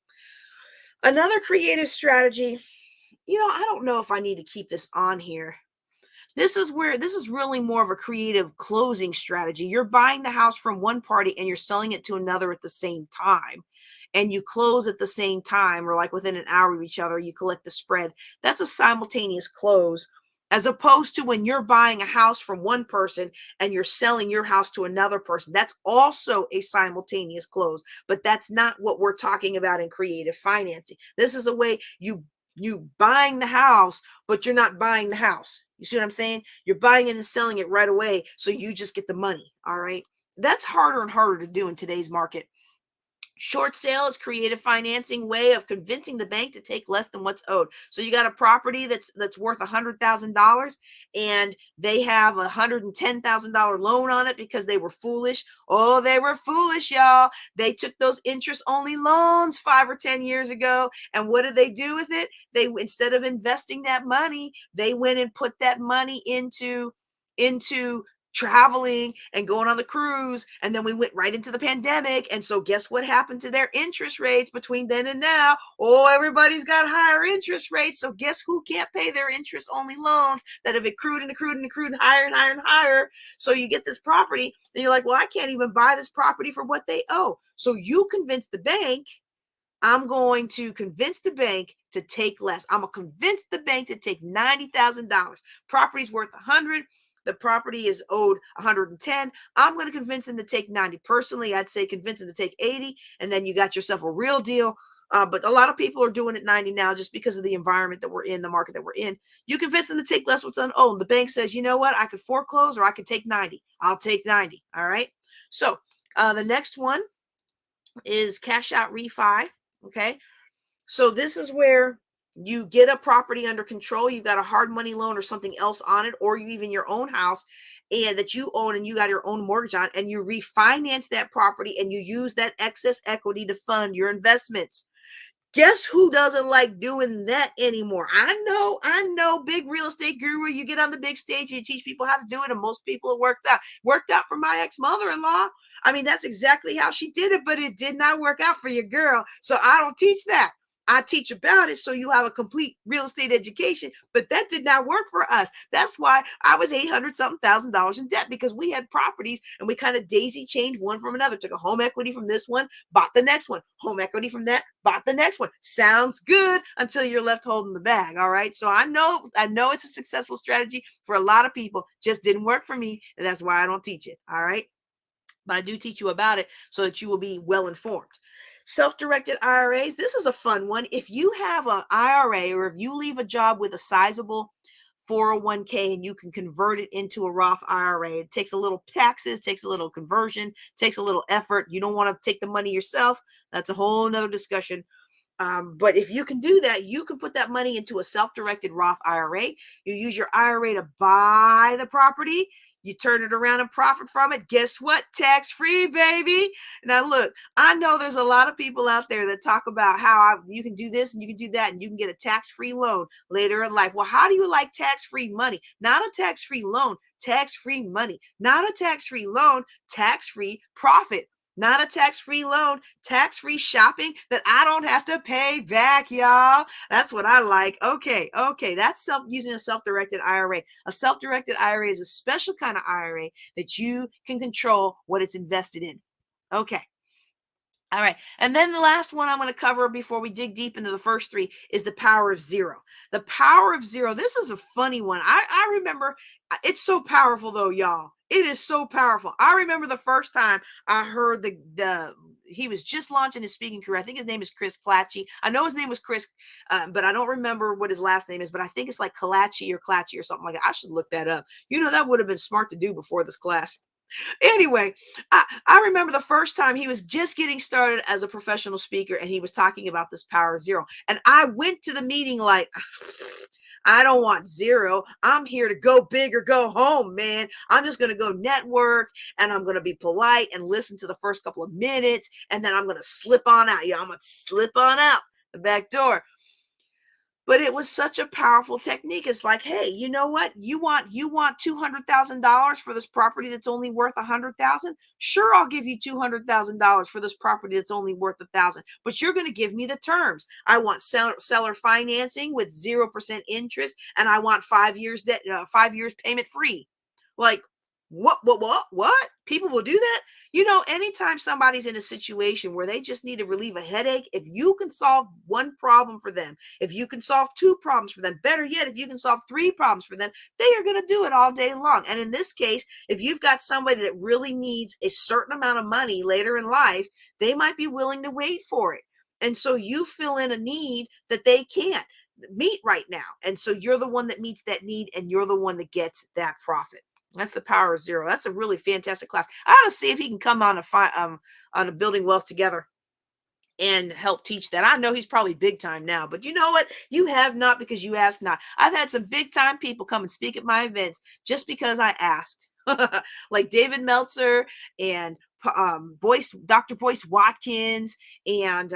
Another creative strategy, I don't know if I need to keep this on here. This is really more of a creative closing strategy. You're buying the house from one party and you're selling it to another at the same time. And you close at the same time, or like within an hour of each other, you collect the spread. That's a simultaneous close, as opposed to when you're buying a house from one person and you're selling your house to another person. That's also a simultaneous close, but that's not what we're talking about in creative financing. This is a way you buying the house, but you're not buying the house. You see what I'm saying? You're buying it and selling it right away, so you just get the money. All right. That's harder and harder to do in today's market. Short sale is creative financing way of convincing the bank to take less than what's owed. So you got a property that's worth $100,000 and they have $110,000 loan on it because they were foolish. Oh, they were foolish, y'all. They took those interest only loans 5 or 10 years ago. And what did they do with it? They, instead of investing that money, they went and put that money into traveling and going on the cruise, and then we went right into the pandemic. And so guess what happened to their interest rates between then and now? Oh, everybody's got higher interest rates. So guess who can't pay their interest only loans that have accrued and accrued and accrued higher and higher and higher? So you get this property and you're like, well, I can't even buy this property for what they owe. So you convince the bank, I'm going to convince the bank to take less. I'm going to convince the bank to take $90,000. Property's worth 100. The property is owed 110. I'm going to convince them to take 90. Personally, I'd say convince them to take 80, and then you got yourself a real deal. But a lot of people are doing it 90 now just because of the environment that we're in, the market that we're in. You convince them to take less what's unowned. The bank says, you know what? I could foreclose or I could take 90. I'll take 90. All right. So the next one is cash out refi. Okay. So this is where you get a property under control. You've got a hard money loan or something else on it, or you even your own house and that you own and you got your own mortgage on, and you refinance that property and you use that excess equity to fund your investments. Guess who doesn't like doing that anymore? I know, big real estate guru. You get on the big stage, you teach people how to do it, and most people it worked out. Worked out for my ex-mother-in-law. I mean, that's exactly how she did it, but it did not work out for your girl. So I don't teach that. I teach about it so you have a complete real estate education, but that did not work for us. That's why I was 800 something thousand dollars in debt, because we had properties and we kind of daisy chained one from another. Took a home equity from this one, bought the next one, home equity from that, bought the next one. Sounds good until you're left holding the bag. All right. So I know it's a successful strategy for a lot of people, just didn't work for me. And that's why I don't teach it. All right. But I do teach you about it so that you will be well informed. Self-directed IRAs. This is a fun one. If you have an IRA, or if you leave a job with a sizable 401k and you can convert it into a Roth IRA, it takes a little taxes, takes a little conversion, takes a little effort. You don't want to take the money yourself. That's a whole nother discussion. But if you can do that, you can put that money into a self-directed Roth IRA. You use your IRA to buy the property. You turn it around and profit from it. Guess what? Tax-free, baby. Now, look, I know there's a lot of people out there that talk about how you can do this and you can do that and you can get a tax-free loan later in life. Well, how do you like tax-free money? Not a tax-free loan, tax-free money. Not a tax-free loan, tax-free profit. Not a tax-free loan, tax-free shopping that I don't have to pay back, y'all. That's what I like. Okay. That's using a self-directed IRA. A self-directed IRA is a special kind of IRA that you can control what it's invested in. Okay. All right. And then the last one I'm going to cover before we dig deep into the first three is the power of zero. The power of zero. This is a funny one. I remember, it's so powerful though, y'all. It is so powerful. I remember the first time I heard he was just launching his speaking career. I think his name is Chris Clatchy. I know his name was Chris, but I don't remember what his last name is, but I think it's like Clatchy or something like that. I should look that up. That would have been smart to do before this class. Anyway, I remember the first time he was just getting started as a professional speaker and he was talking about this power of zero. And I went to the meeting like, I don't want zero. I'm here to go big or go home, man. I'm just going to go network and I'm going to be polite and listen to the first couple of minutes. And then I'm going to slip on out. I'm going to slip on out the back door. But it was such a powerful technique. It's like, hey, you know what? You want $200,000 for this property that's only worth 100,000. Sure, I'll give you $200,000 for this property that's only worth 1,000. But you're going to give me the terms. I want seller financing with 0% interest, and I want 5 years 5 years payment free. Like, what? People will do that? Anytime somebody's in a situation where they just need to relieve a headache, if you can solve one problem for them, if you can solve two problems for them, better yet, if you can solve three problems for them, they are going to do it all day long. And in this case, if you've got somebody that really needs a certain amount of money later in life, they might be willing to wait for it. And so you fill in a need that they can't meet right now. And so you're the one that meets that need, and you're the one that gets that profit. That's the power of zero. That's a really fantastic class. I ought to see if he can come on a building wealth together and help teach that. I know he's probably big time now, but you know what? You have not because you ask not. I've had some big time people come and speak at my events just because I asked, like David Meltzer and Dr. Boyce Watkins and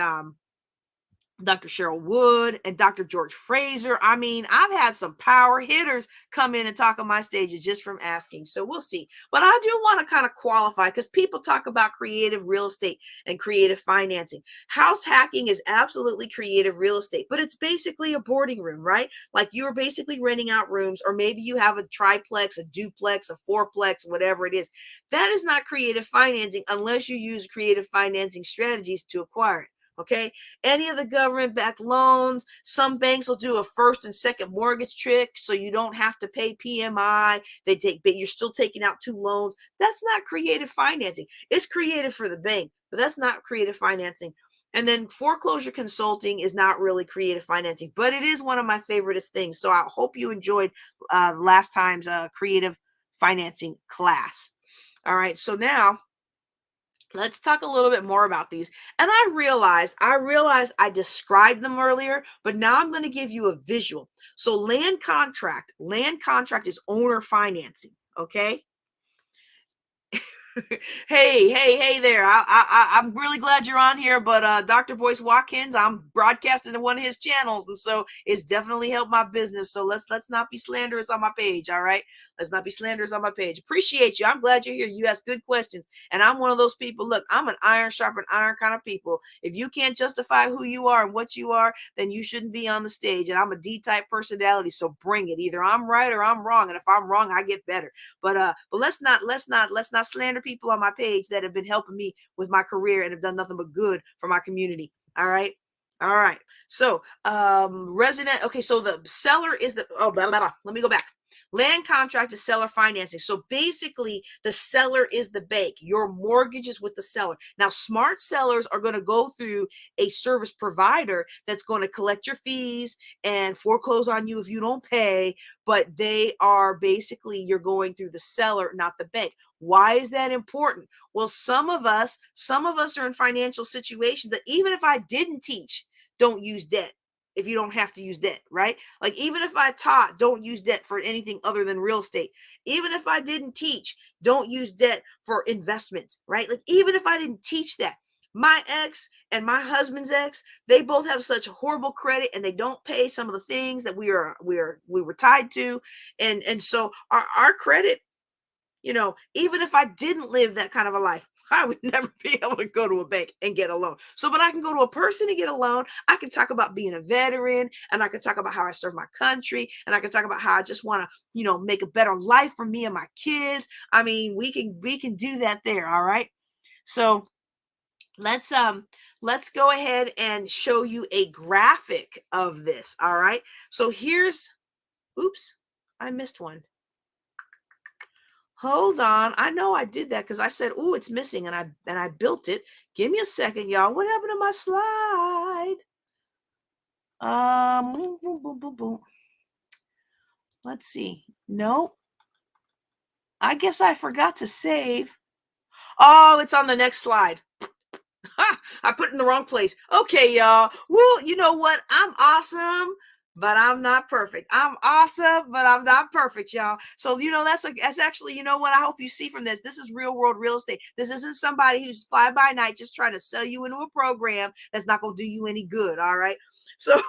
Dr. Cheryl Wood and Dr. George Fraser. I mean, I've had some power hitters come in and talk on my stages just from asking. So we'll see. But I do want to kind of qualify, because people talk about creative real estate and creative financing. House hacking is absolutely creative real estate, but it's basically a boarding room, right? Like, you're basically renting out rooms, or maybe you have a triplex, a duplex, a fourplex, whatever it is. That is not creative financing unless you use creative financing strategies to acquire it. Okay. Any of the government-backed loans, some banks will do a first and second mortgage trick, so you don't have to pay PMI. But you're still taking out two loans. That's not creative financing. It's creative for the bank, but that's not creative financing. And then foreclosure consulting is not really creative financing, but it is one of my favoriteest things. So I hope you enjoyed last time's creative financing class. All right. So now let's talk a little bit more about these. And I realized I described them earlier, but now I'm going to give you a visual. So land contract is owner financing. Okay. Hey there. I'm really glad you're on here, but Dr. Boyce Watkins, I'm broadcasting to one of his channels, and so it's definitely helped my business. So let's not be slanderous on my page, all right? Let's not be slanderous on my page. Appreciate you. I'm glad you're here. You ask good questions, and I'm one of those people. Look, I'm an iron sharpen iron kind of people. If you can't justify who you are and what you are, then you shouldn't be on the stage. And I'm a D-type personality, so bring it. Either I'm right or I'm wrong, and if I'm wrong, I get better. But let's not slander people on my page that have been helping me with my career and have done nothing but good for my community. All right. All right. So resident. Okay. So the seller is the blah, blah, blah. Let me go back. Land contract is seller financing. So basically, the seller is the bank. Your mortgage is with the seller. Now, smart sellers are going to go through a service provider that's going to collect your fees and foreclose on you if you don't pay. But they are basically, you're going through the seller, not the bank. Why is that important? Well, some of us are in financial situations that even if I didn't teach, don't use debt. If you don't have to use debt, right? Like, even if I taught, don't use debt for anything other than real estate. Even if I didn't teach, don't use debt for investments, right? Like, even if I didn't teach that, my ex and my husband's ex, they both have such horrible credit, and they don't pay some of the things that we were tied to. And so our credit, even if I didn't live that kind of a life, I would never be able to go to a bank and get a loan. So, but I can go to a person and get a loan. I can talk about being a veteran, and I can talk about how I serve my country, and I can talk about how I just want to, make a better life for me and my kids. I mean, we can do that there. All right. So let's go ahead and show you a graphic of this. All right. So oops, I missed one. Hold on. I know I did that because I said, "Ooh, it's missing," and I built it. Give me a second, y'all. What happened to my slide? Boom, boom, boom, boom, boom. Let's see. Nope. I guess I forgot to save. Oh, it's on the next slide. Ha! I put it in the wrong place. Okay, y'all. Well, you know what? I'm awesome, but I'm not perfect. I'm awesome, but I'm not perfect, y'all. So, that's actually, what I hope you see from this. This is real world real estate. This isn't somebody who's fly by night just trying to sell you into a program that's not going to do you any good. All right. So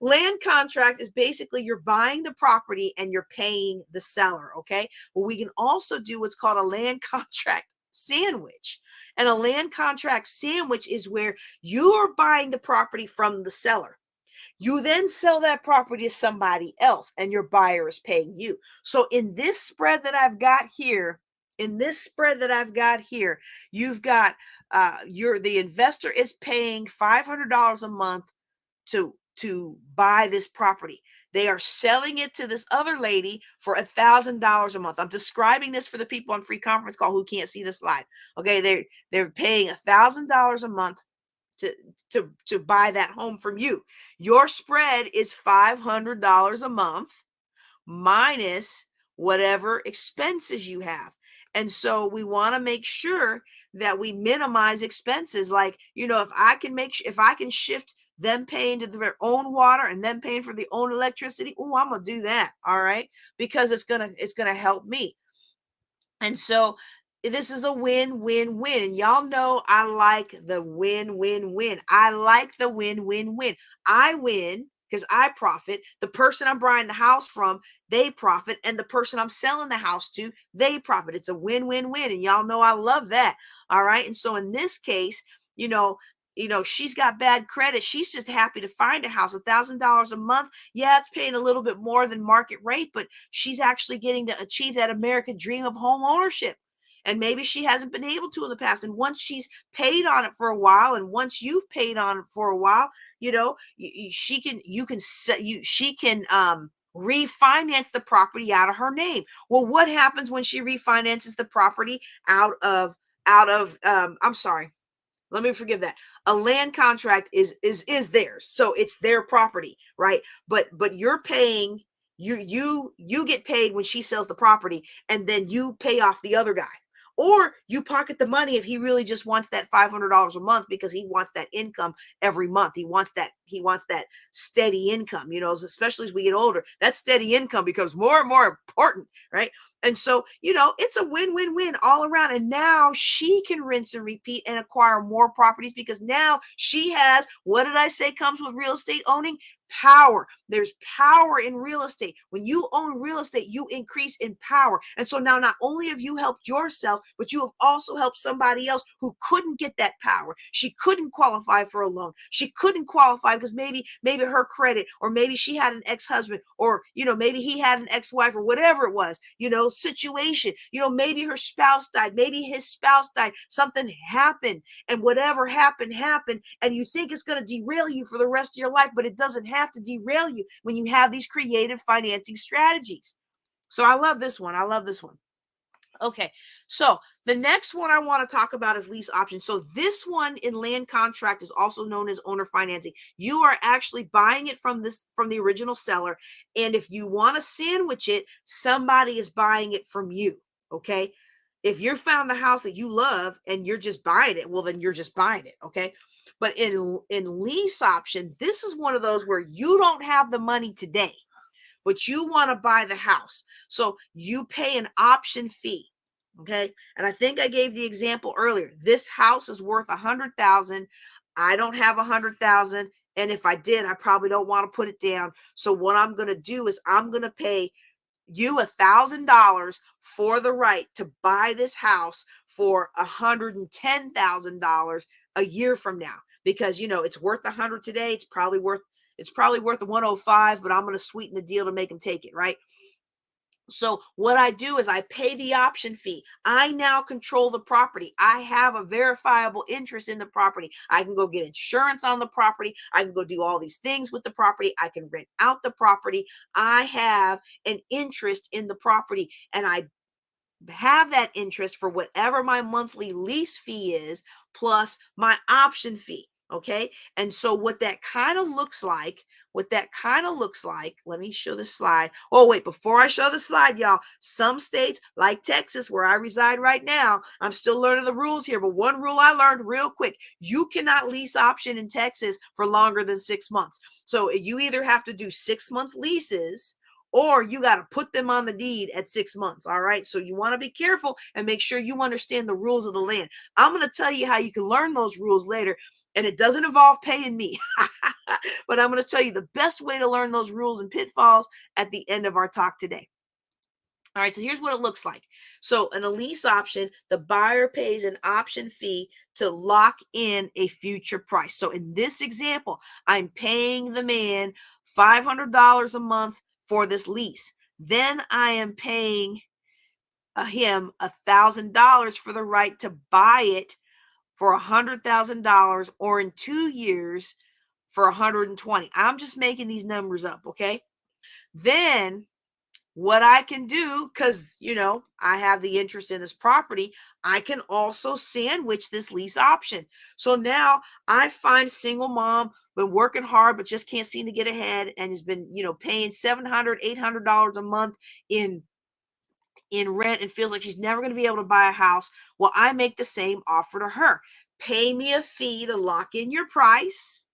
land contract is basically you're buying the property and you're paying the seller. Okay. Well, we can also do what's called a land contract sandwich. And a land contract sandwich is where you are buying the property from the seller. You then sell that property to somebody else and your buyer is paying you. So in this spread that I've got here, you've got the investor is paying $500 a month to buy this property. They are selling it to this other lady for $1,000 a month. I'm describing this for the people on free conference call who can't see the slide. Okay, they're paying $1,000 a month to to buy that home from you. Your spread is $500 a month minus whatever expenses you have. And so we want to make sure that we minimize expenses. Like, if I can shift them paying to their own water and them paying for the own electricity, oh, I'm gonna do that. All right, because it's gonna help me. And so this is a win-win-win. And y'all know I like the win-win-win. I like the win-win-win. I win because I profit. The person I'm buying the house from, they profit. And the person I'm selling the house to, they profit. It's a win-win-win. And y'all know I love that. All right. And so in this case, you know, she's got bad credit. She's just happy to find a house. $1,000 a month. Yeah, it's paying a little bit more than market rate, but she's actually getting to achieve that American dream of home ownership. And maybe she hasn't been able to in the past. And once she's paid on it for a while, and once you've paid on it for a while, she can refinance the property out of her name. Well, what happens when she refinances the property I'm sorry, let me forgive that. A land contract is theirs, so it's their property, right? But you're paying, you get paid when she sells the property, and then you pay off the other guy, or you pocket the money if he really just wants that $500 a month because he wants that income every month. He wants that steady income. Especially as we get older, that steady income becomes more and more important, right? And so, it's a win-win-win all around. And now she can rinse and repeat and acquire more properties because now she has, what did I say comes with real estate owning? Power. There's power in real estate. When you own real estate, you increase in power. And so now not only have you helped yourself, but you have also helped somebody else who couldn't get that power. She couldn't qualify for a loan. She couldn't qualify because maybe her credit, or maybe she had an ex-husband, or maybe he had an ex-wife, or whatever it was, situation. Maybe her spouse died, maybe his spouse died, something happened, and whatever happened, and you think it's going to derail you for the rest of your life, but it doesn't have to derail you when you have these creative financing strategies. So I love this one. Okay, so the next one I want to talk about is lease option. So this one in land contract is also known as owner financing. You are actually buying it from the original seller, and if you want to sandwich it, somebody is buying it from you. Okay, if you found the house that you love and you're just buying it, well, then you're just buying it. Okay, but in lease option, this is one of those where you don't have the money today, but you want to buy the house. So you pay an option fee. Okay. And I think I gave the example earlier. This house is worth 100,000. I don't have 100,000. And if I did, I probably don't want to put it down. So what I'm going to do is I'm going to pay you $1,000 for the right to buy this house for $110,000 a year from now, because it's worth 100 today. It's probably worth the 105, but I'm going to sweeten the deal to make them take it, right? So what I do is I pay the option fee. I now control the property. I have a verifiable interest in the property. I can go get insurance on the property. I can go do all these things with the property. I can rent out the property. I have an interest in the property, and I have that interest for whatever my monthly lease fee is plus my option fee. Okay. And so what that kind of looks like, let me show the slide. Oh, wait, before I show the slide, y'all, some states like Texas, where I reside right now, I'm still learning the rules here, but one rule I learned real quick: you cannot lease option in Texas for longer than 6 months. So you either have to do 6-month leases, or you got to put them on the deed at 6 months. All right. So you want to be careful and make sure you understand the rules of the land. I'm going to tell you how you can learn those rules later. And it doesn't involve paying me. But I'm going to tell you the best way to learn those rules and pitfalls at the end of our talk today. All right, so here's what it looks like. So in a lease option, the buyer pays an option fee to lock in a future price. So in this example, I'm paying the man $500 a month for this lease. Then I am paying him $1,000 for the right to buy it for $100,000, or in 2 years for 120. I'm just making these numbers up, okay? Then what I can do, because I have the interest in this property, I can also sandwich this lease option. So now I find single mom, been working hard but just can't seem to get ahead, and has been paying $700, $800 a month in rent, and feels like she's never going to be able to buy a house. Well, I make the same offer to her. Pay me a fee to lock in your price,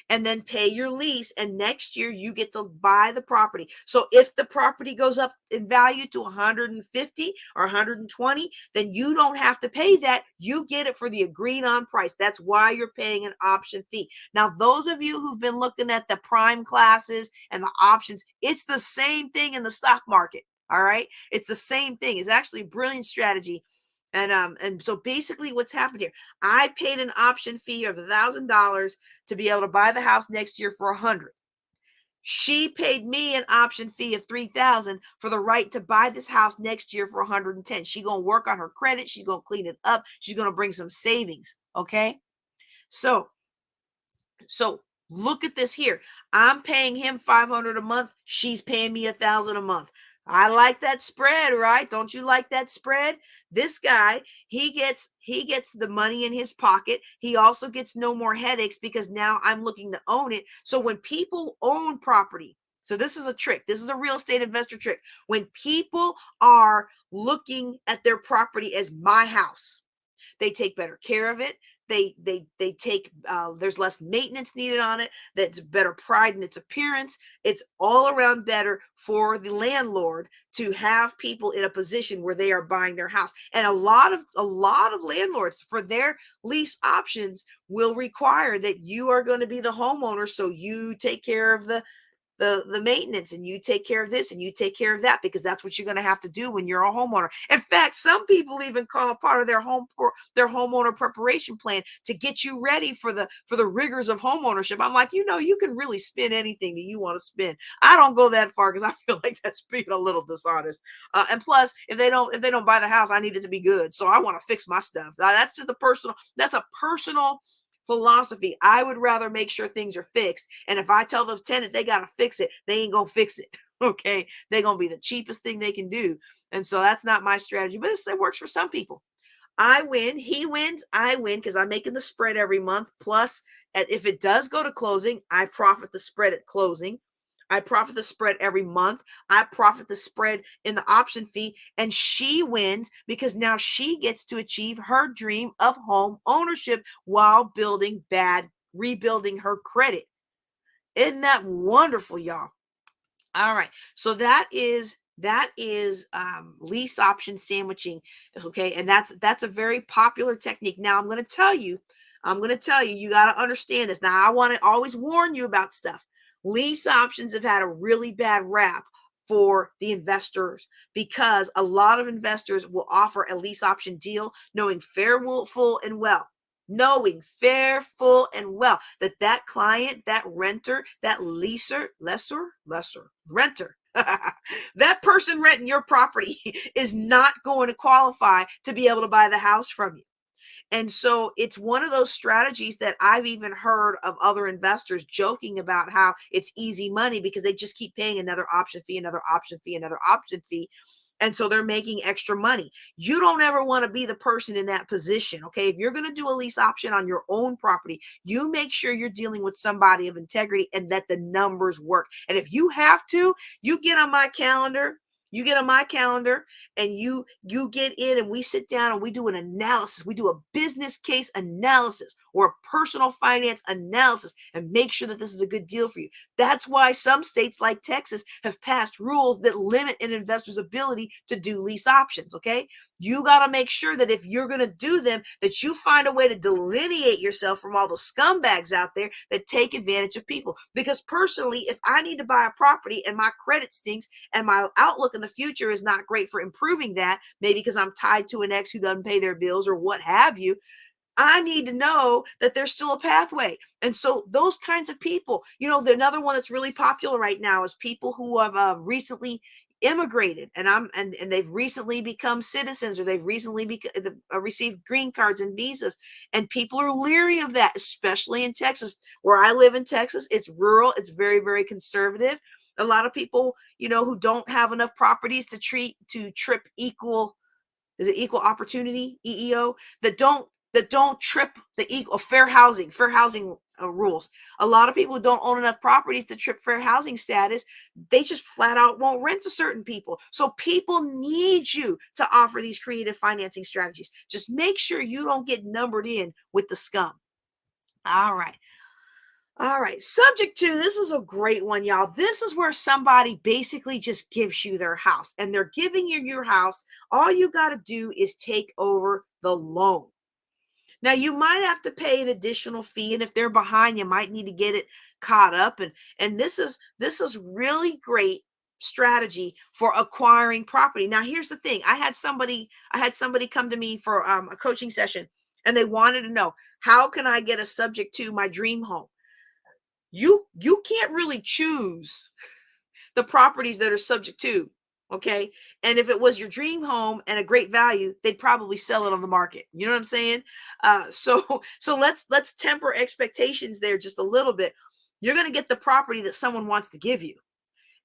and then pay your lease, and next year you get to buy the property. So if the property goes up in value to 150 or 120, then you don't have to pay that. You get it for the agreed on price. That's why you're paying an option fee. Now, those of you who've been looking at the prime classes and the options, it's the same thing in the stock market. All right. It's the same thing. It's actually a brilliant strategy. And so basically what's happened here, I paid an option fee of $1,000 to be able to buy the house next year for 100. She paid me an option fee of 3,000 for the right to buy this house next year for 110. She's going to work on her credit. She's going to clean it up. She's going to bring some savings. Okay. So look at this here. I'm paying him 500 a month. She's paying me 1,000 a month. I like that spread, right? Don't you like that spread? This guy, he gets the money in his pocket. He also gets no more headaches because now I'm looking to own it. So when people own property, so this is a trick. This is a real estate investor trick. When people are looking at their property as my house, they take better care of it. They take there's less maintenance needed on it. That's better pride in its appearance. It's all around better for the landlord to have people in a position where they are buying their house. And a lot of landlords, for their lease options, will require that you are going to be the homeowner, so you take care of the maintenance, and you take care of this and you take care of that, because that's what you're going to have to do when you're a homeowner. In fact, some people even call it part of their homeowner preparation plan to get you ready for the rigors of homeownership. I'm like, you can really spend anything that you want to spend. I don't go that far because I feel like that's being a little dishonest. And plus, if they don't buy the house, I need it to be good, so I want to fix my stuff. That's just that's a personal philosophy. I would rather make sure things are fixed. And if I tell the tenant they got to fix it, they ain't going to fix it. Okay. They're going to be the cheapest thing they can do. And so that's not my strategy, but it works for some people. I win, he wins, I win, because I'm making the spread every month. Plus, if it does go to closing, I profit the spread at closing. I profit the spread every month. I profit the spread in the option fee, and she wins because now she gets to achieve her dream of home ownership while rebuilding her credit. Isn't that wonderful, y'all? All right. So that is lease option sandwiching. Okay. And that's a very popular technique. Now I'm going to tell you, you got to understand this. Now I want to always warn you about stuff. Lease options have had a really bad rap for the investors, because a lot of investors will offer a lease option deal knowing full and well that client, that renter, that renter, that person renting your property is not going to qualify to be able to buy the house from you. And so it's one of those strategies that I've even heard of other investors joking about, how it's easy money because they just keep paying another option fee, another option fee, another option fee. And so they're making extra money. You don't ever want to be the person in that position. Okay. If you're going to do a lease option on your own property, you make sure you're dealing with somebody of integrity and that the numbers work. And if you have to, you get on my calendar You get on my calendar and you get in and we sit down and we do an analysis. We do a business case analysis or a personal finance analysis and make sure that this is a good deal for you. That's why some states like Texas have passed rules that limit an investor's ability to do lease options, okay? You got to make sure that if you're going to do them, that you find a way to delineate yourself from all the scumbags out there that take advantage of people. Because personally, if I need to buy a property and my credit stinks and my outlook in the future is not great for improving that, maybe because I'm tied to an ex who doesn't pay their bills or what have you, I need to know that there's still a pathway. And so those kinds of people, another one that's really popular right now is people who have recently immigrated and they've recently become citizens, or they've recently received green cards and visas, and people are leery of that, especially in Texas. Where I live in Texas, it's rural, it's very, very conservative. A lot of people, who don't have enough properties to trip equal, is it equal opportunity, EEO, that don't trip the equal fair housing rules. A lot of people who don't own enough properties to trip fair housing status, they just flat out won't rent to certain people. So people need you to offer these creative financing strategies. Just make sure you don't get numbered in with the scum. All right. All right, subject to, this is a great one, y'all. This is where somebody basically just gives you their house, and they're giving you your house. All you got to do is take over the loan. Now, you might have to pay an additional fee, and if they're behind, you might need to get it caught up. And this is really great strategy for acquiring property. Now, here's the thing: I had somebody come to me for a coaching session, and they wanted to know, how can I get a subject to my dream home? You can't really choose the properties that are subject to, okay? And if it was your dream home and a great value, they'd probably sell it on the market. You know what I'm saying? So let's temper expectations there just a little bit. You're going to get the property that someone wants to give you,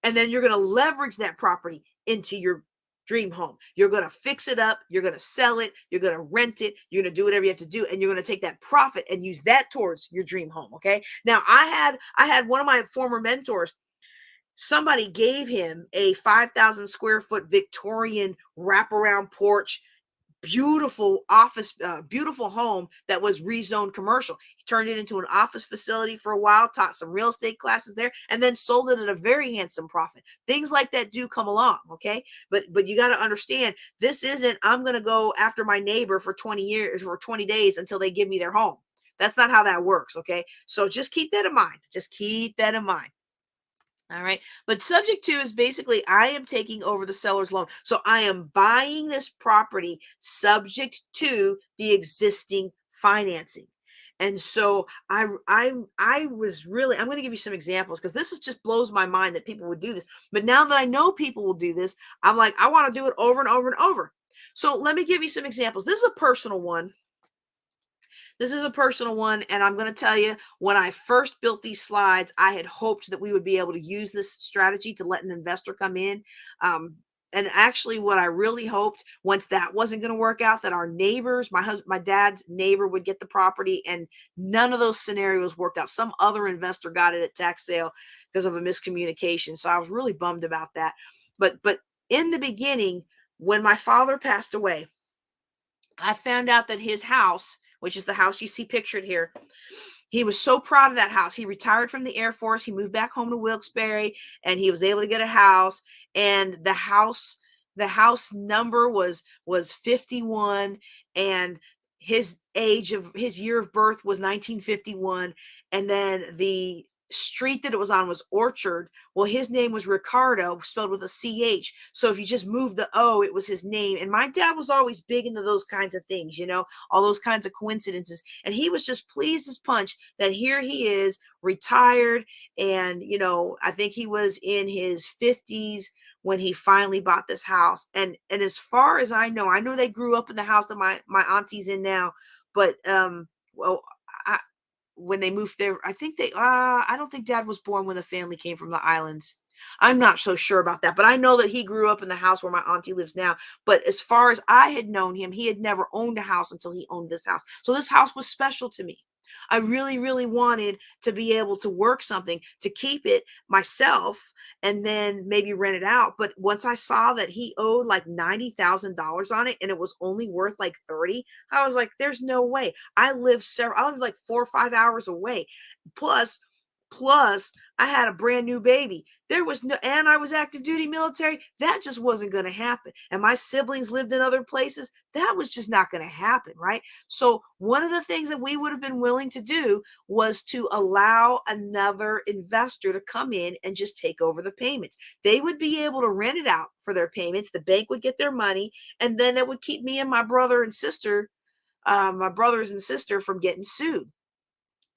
and then you're going to leverage that property into your dream home. You're going to fix it up, you're going to sell it, you're going to rent it, you're going to do whatever you have to do, and you're going to take that profit and use that towards your dream home. Okay, now I had one of my former mentors, somebody gave him a 5,000 square foot Victorian wraparound porch, beautiful home that was rezoned commercial. He turned it into an office facility for a while, taught some real estate classes there, and then sold it at a very handsome profit. Things like that do come along, okay? But you got to understand, this isn't, I'm going to go after my neighbor for 20 years, for 20 days until they give me their home. That's not how that works, okay? So just keep that in mind. Just keep that in mind. All right. But subject to is basically, I am taking over the seller's loan. So I am buying this property subject to the existing financing. And so I was really, I'm going to give you some examples, because this is just blows my mind that people would do this. But now that I know people will do this, I'm like, I want to do it over and over and over. So let me give you some examples. This is a personal one. And I'm going to tell you, when I first built these slides, I had hoped that we would be able to use this strategy to let an investor come in. And actually, what I really hoped, once that wasn't going to work out, that our neighbors, my dad's neighbor, would get the property, and none of those scenarios worked out. Some other investor got it at tax sale because of a miscommunication. So I was really bummed about that. But in the beginning, when my father passed away, I found out that his house, which is the house you see pictured here, he was so proud of that house. He retired from the Air Force. He moved back home to Wilkes-Barre, and he was able to get a house. And the house number was 51, and his year of birth was 1951. And then the street that it was on was Orchard. Well, his name was Ricardo, spelled with a CH. So if you just moved the O, it was his name. And my dad was always big into those kinds of things, all those kinds of coincidences. And he was just pleased as punch that here he is, retired. And, I think he was in his 50s when he finally bought this house. And as far as I know they grew up in the house that my auntie's in now. But, when they moved there, I think I don't think dad was born when the family came from the islands. I'm not so sure about that, but I know that he grew up in the house where my auntie lives now. But as far as I had known him, he had never owned a house until he owned this house. So this house was special to me. I really, really wanted to be able to work something to keep it myself and then maybe rent it out. But once I saw that he owed like $90,000 on it and it was only worth like 30, I was like, there's no way. I live like 4 or 5 hours away. Plus, plus I had a brand new baby. There was no, and I was active duty military. That just wasn't going to happen. And my siblings lived in other places. That was just not going to happen, right? So one of the things that we would have been willing to do was to allow another investor to come in and just take over the payments. They would be able to rent it out for their payments. The bank would get their money, and then it would keep me and my brothers and sister from getting sued.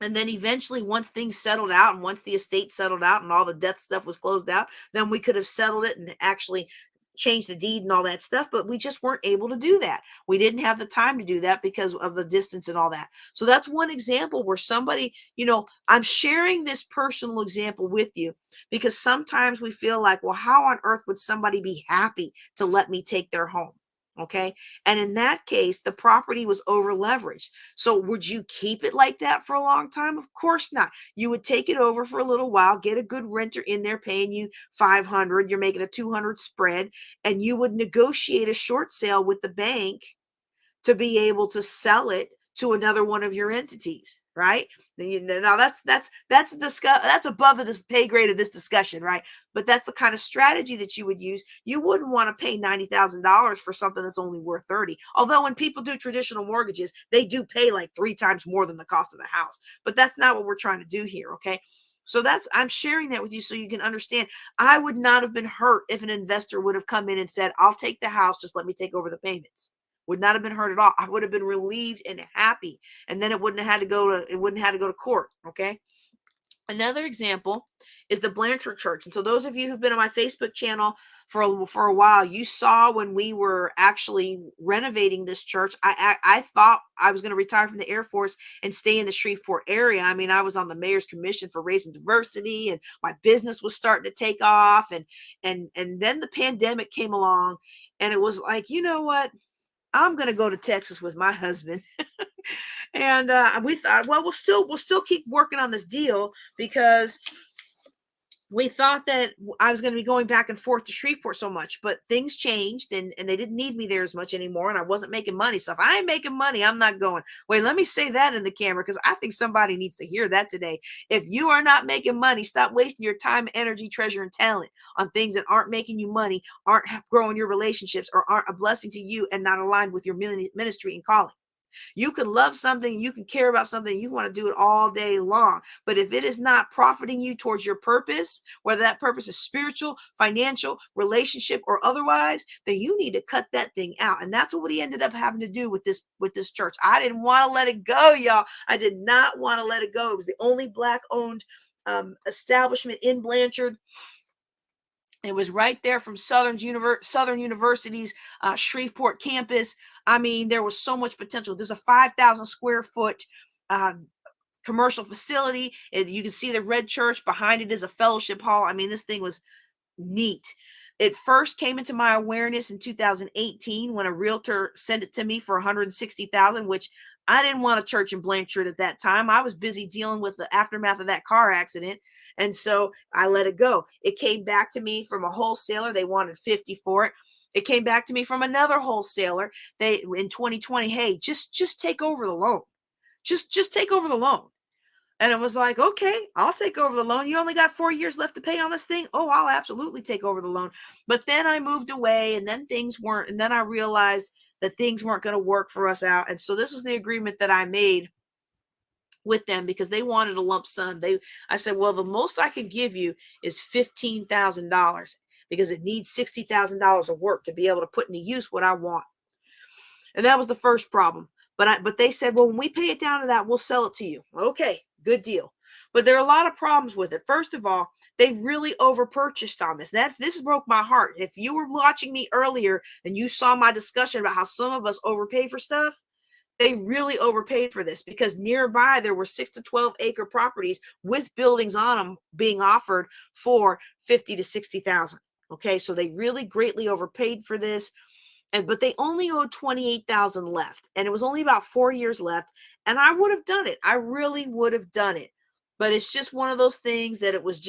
And then eventually, once things settled out and once the estate settled out and all the death stuff was closed out, then we could have settled it and actually changed the deed and all that stuff. But we just weren't able to do that. We didn't have the time to do that because of the distance and all that. So that's one example where somebody, I'm sharing this personal example with you because sometimes we feel like, well, how on earth would somebody be happy to let me take their home? Okay. And in that case, the property was over leveraged. So would you keep it like that for a long time? Of course not. You would take it over for a little while, get a good renter in there paying you 500, you're making a 200 spread, and you would negotiate a short sale with the bank to be able to sell it to another one of your entities, right? Now that's above the pay grade of this discussion, right? But that's the kind of strategy that you would use. You wouldn't want to pay $90,000 for something that's only worth 30. Although when people do traditional mortgages, they do pay like 3 times more than the cost of the house. But that's not what we're trying to do here, okay? So I'm sharing that with you so you can understand. I would not have been hurt if an investor would have come in and said, I'll take the house, just let me take over the payments. Would not have been hurt at all. I would have been relieved and happy. And then it wouldn't have had to go to court. Okay. Another example is the Blanchard Church. And so those of you who've been on my Facebook channel for a while, you saw when we were actually renovating this church. I thought I was going to retire from the Air Force and stay in the Shreveport area. I mean, I was on the mayor's commission for race and diversity, and my business was starting to take off. And then the pandemic came along, and it was like, you know what? I'm going to go to Texas with my husband. And we thought, well, we'll still keep working on this deal because we thought that I was going to be going back and forth to Shreveport so much, but things changed and they didn't need me there as much anymore. And I wasn't making money. So if I ain't making money, I'm not going. Wait, let me say that in the camera because I think somebody needs to hear that today. If you are not making money, stop wasting your time, energy, treasure, and talent on things that aren't making you money, aren't growing your relationships, or aren't a blessing to you and not aligned with your ministry and calling. You can love something, you can care about something, you want to do it all day long. But if it is not profiting you towards your purpose, whether that purpose is spiritual, financial, relationship, or otherwise, then you need to cut that thing out. And that's what he ended up having to do with this church. I didn't want to let it go, y'all. I did not want to let it go. It was the only Black-owned establishment in Blanchard. It was right there from Southern University's Shreveport campus. I mean, there was so much potential. There's a 5,000 square foot commercial facility. You can see the red church behind it is a fellowship hall. I mean, this thing was neat. It first came into my awareness in 2018 when a realtor sent it to me for $160,000, which I didn't want a church in Blanchard at that time. I was busy dealing with the aftermath of that car accident. And so I let it go. It came back to me from a wholesaler. They wanted 50 for it. It came back to me from another wholesaler. They in 2020, hey, just take over the loan. Just take over the loan. And it was like, okay, I'll take over the loan. You only got 4 years left to pay on this thing. Oh, I'll absolutely take over the loan. But then I moved away and then and then I realized that things weren't going to work for us out. And so this was the agreement that I made with them because they wanted a lump sum. I said, well, the most I could give you is $15,000 because it needs $60,000 of work to be able to put into use what I want. And that was the first problem. But they said, well, when we pay it down to that, we'll sell it to you. Okay, good deal. But there are a lot of problems with it. First of all, they really overpurchased on this. This broke my heart. If you were watching me earlier and you saw my discussion about how some of us overpay for stuff, they really overpaid for this because nearby there were 6 to 12 acre properties with buildings on them being offered for 50 to 60,000. Okay, so they really greatly overpaid for this. but they only owed 28,000 left, and it was only about 4 years left, and I would have done it. I really would have done it. But it's just one of those things that it was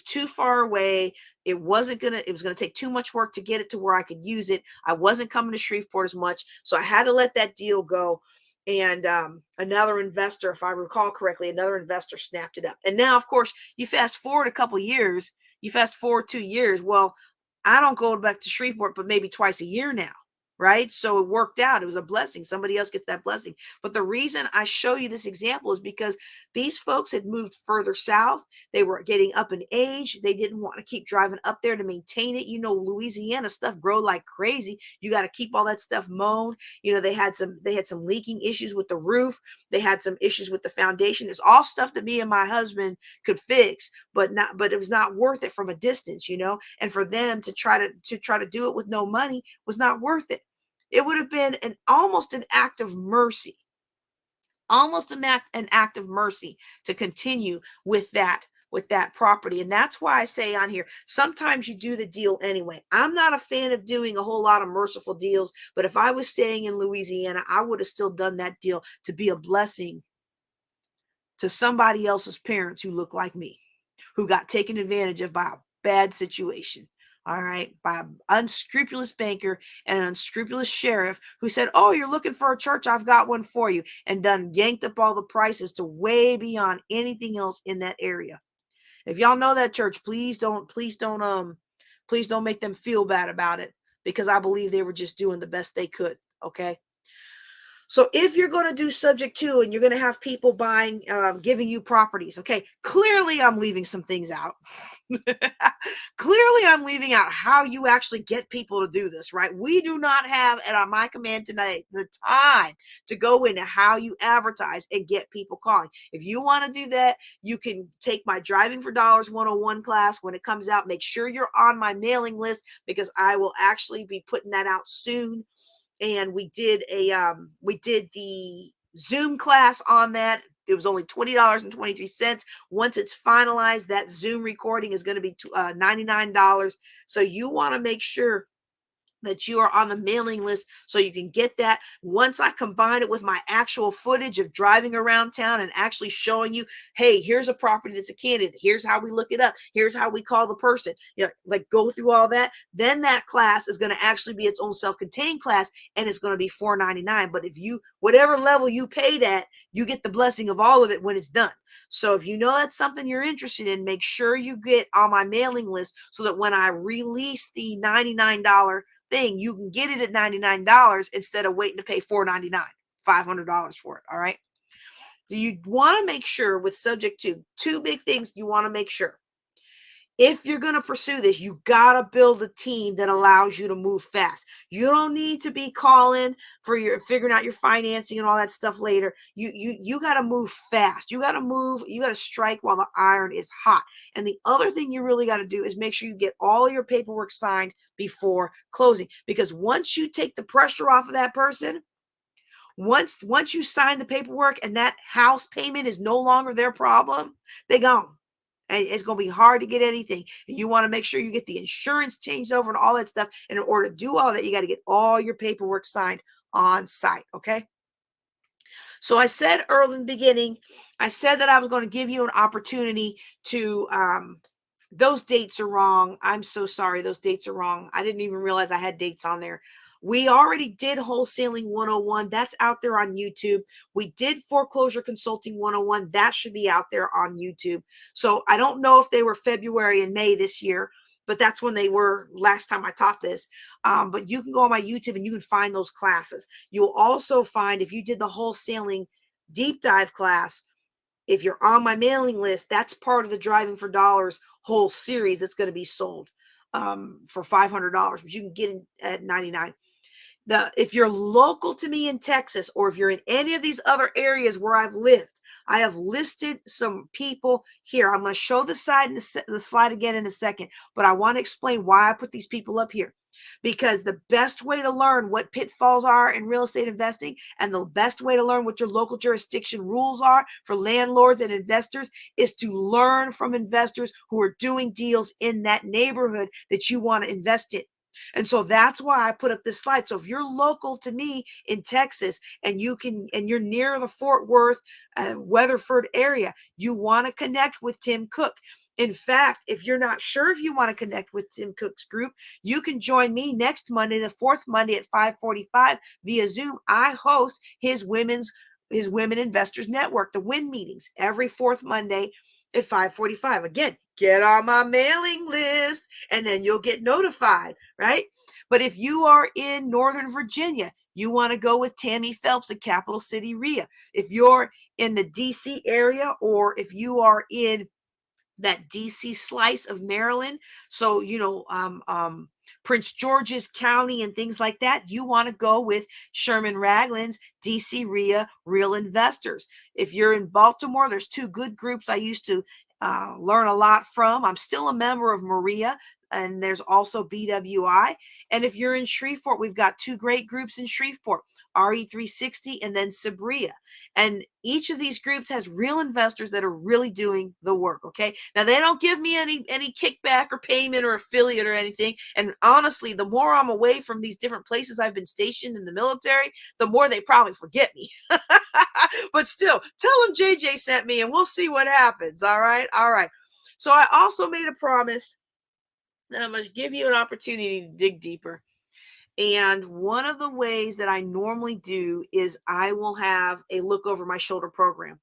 too far away. It was going to take too much work to get it to where I could use it. I wasn't coming to Shreveport as much, so I had to let that deal go. And another investor, if I recall correctly, another investor snapped it up. And now, of course, you fast forward a couple years, you fast forward 2 years. Well, I don't go back to Shreveport, but maybe twice a year now, right? So it worked out. It was a blessing. Somebody else gets that blessing. But the reason I show you this example is because these folks had moved further south. They were getting up in age. They didn't want to keep driving up there to maintain it. You know, Louisiana stuff grow like crazy. You got to keep all that stuff mown. You know, they had some leaking issues with the roof. They had some issues with the foundation. It's all stuff that me and my husband could fix, but it was not worth it from a distance, you know. And for them to try to do it with no money was not worth it. It would have been almost an act of mercy, an act of mercy to continue with that property. And that's why I say on here, sometimes you do the deal anyway. I'm not a fan of doing a whole lot of merciful deals, but if I was staying in Louisiana, I would have still done that deal to be a blessing to somebody else's parents who look like me, who got taken advantage of by a bad situation. All right, by an unscrupulous banker and an unscrupulous sheriff who said, "Oh, you're looking for a church? I've got one for you," and done yanked up all the prices to way beyond anything else in that area. If y'all know that church, please don't make them feel bad about it, because I believe they were just doing the best they could. Okay. So if you're going to do subject to, and you're going to have people buying, giving you properties, okay, clearly I'm leaving some things out. Clearly I'm leaving out how you actually get people to do this, right? We do not have at my command tonight the time to go into how you advertise and get people calling. If you want to do that, you can take my Driving for Dollars 101 class when it comes out. Make sure you're on my mailing list, because I will actually be putting that out soon. And we did the Zoom class on that. It was only $20.23. Once it's finalized, that Zoom recording is going to be $99. So you want to make sure that you are on the mailing list so you can get that. Once I combine it with my actual footage of driving around town and actually showing you, hey, here's a property that's a candidate, here's how we look it up, here's how we call the person, you know, like go through all that, then that class is going to actually be its own self-contained class, and it's going to be $4.99. But if you, whatever level you paid at, you get the blessing of all of it when it's done. So if you know that's something you're interested in, make sure you get on my mailing list so that when I release the $99 thing, you can get it at $99 instead of waiting to pay $4.99, $500 for it. All right. So you want to make sure, with subject to, two big things you want to make sure. If you're going to pursue this, you got to build a team that allows you to move fast. You don't need to be calling for figuring out your financing and all that stuff later. You got to move fast. You got to strike while the iron is hot. And the other thing you really got to do is make sure you get all your paperwork signed before closing, because once you take the pressure off of that person, once you sign the paperwork and that house payment is no longer their problem, they gone. And it's going to be hard to get anything. And you want to make sure you get the insurance changed over and all that stuff. And in order to do all that, you got to get all your paperwork signed on site. Okay. So I said early in the beginning, I said that I was going to give you an opportunity to, those dates are wrong. I'm so sorry. Those dates are wrong. I didn't even realize I had dates on there. We already did Wholesaling 101. That's out there on YouTube. We did Foreclosure Consulting 101. That should be out there on YouTube. So I don't know if they were February and May this year, but that's when they were last time I taught this. But you can go on my YouTube and you can find those classes. You'll also find, if you did the Wholesaling Deep Dive class, if you're on my mailing list, that's part of the Driving for Dollars whole series that's going to be sold for $500, but you can get it at $99. If you're local to me in Texas, or if you're in any of these other areas where I've lived, I have listed some people here. I'm going to show the slide again in a second, but I want to explain why I put these people up here. Because the best way to learn what pitfalls are in real estate investing, and the best way to learn what your local jurisdiction rules are for landlords and investors, is to learn from investors who are doing deals in that neighborhood that you want to invest in. And so that's why I put up this slide. So if you're local to me in Texas and you're near the Fort Worth, Weatherford area, you want to connect with Tim Cook. In fact, if you're not sure if you want to connect with Tim Cook's group, you can join me next Monday, the fourth Monday at 5:45 via Zoom. I host his Women Investors Network, the WIN meetings, every fourth Monday at 5:45. Again, get on my mailing list and then you'll get notified, right? But if you are in Northern Virginia, you want to go with Tammy Phelps at Capital City RIA. If you're in the DC area, or if you are in that DC slice of Maryland, so Prince George's County and things like that, you want to go with Sherman Ragland's DC RIA Real Investors. If you're in Baltimore, there's two good groups I used to learn a lot from. I'm still a member of Maria, and there's also BWI. And if you're in Shreveport, we've got two great groups in Shreveport, RE360 and then Sabria. And each of these groups has real investors that are really doing the work. Okay. Now they don't give me any kickback or payment or affiliate or anything. And honestly, the more I'm away from these different places I've been stationed in the military, the more they probably forget me. But still, tell them JJ sent me and we'll see what happens. All right. All right. So I also made a promise that I'm going to give you an opportunity to dig deeper. And one of the ways that I normally do is I will have a look over my shoulder program.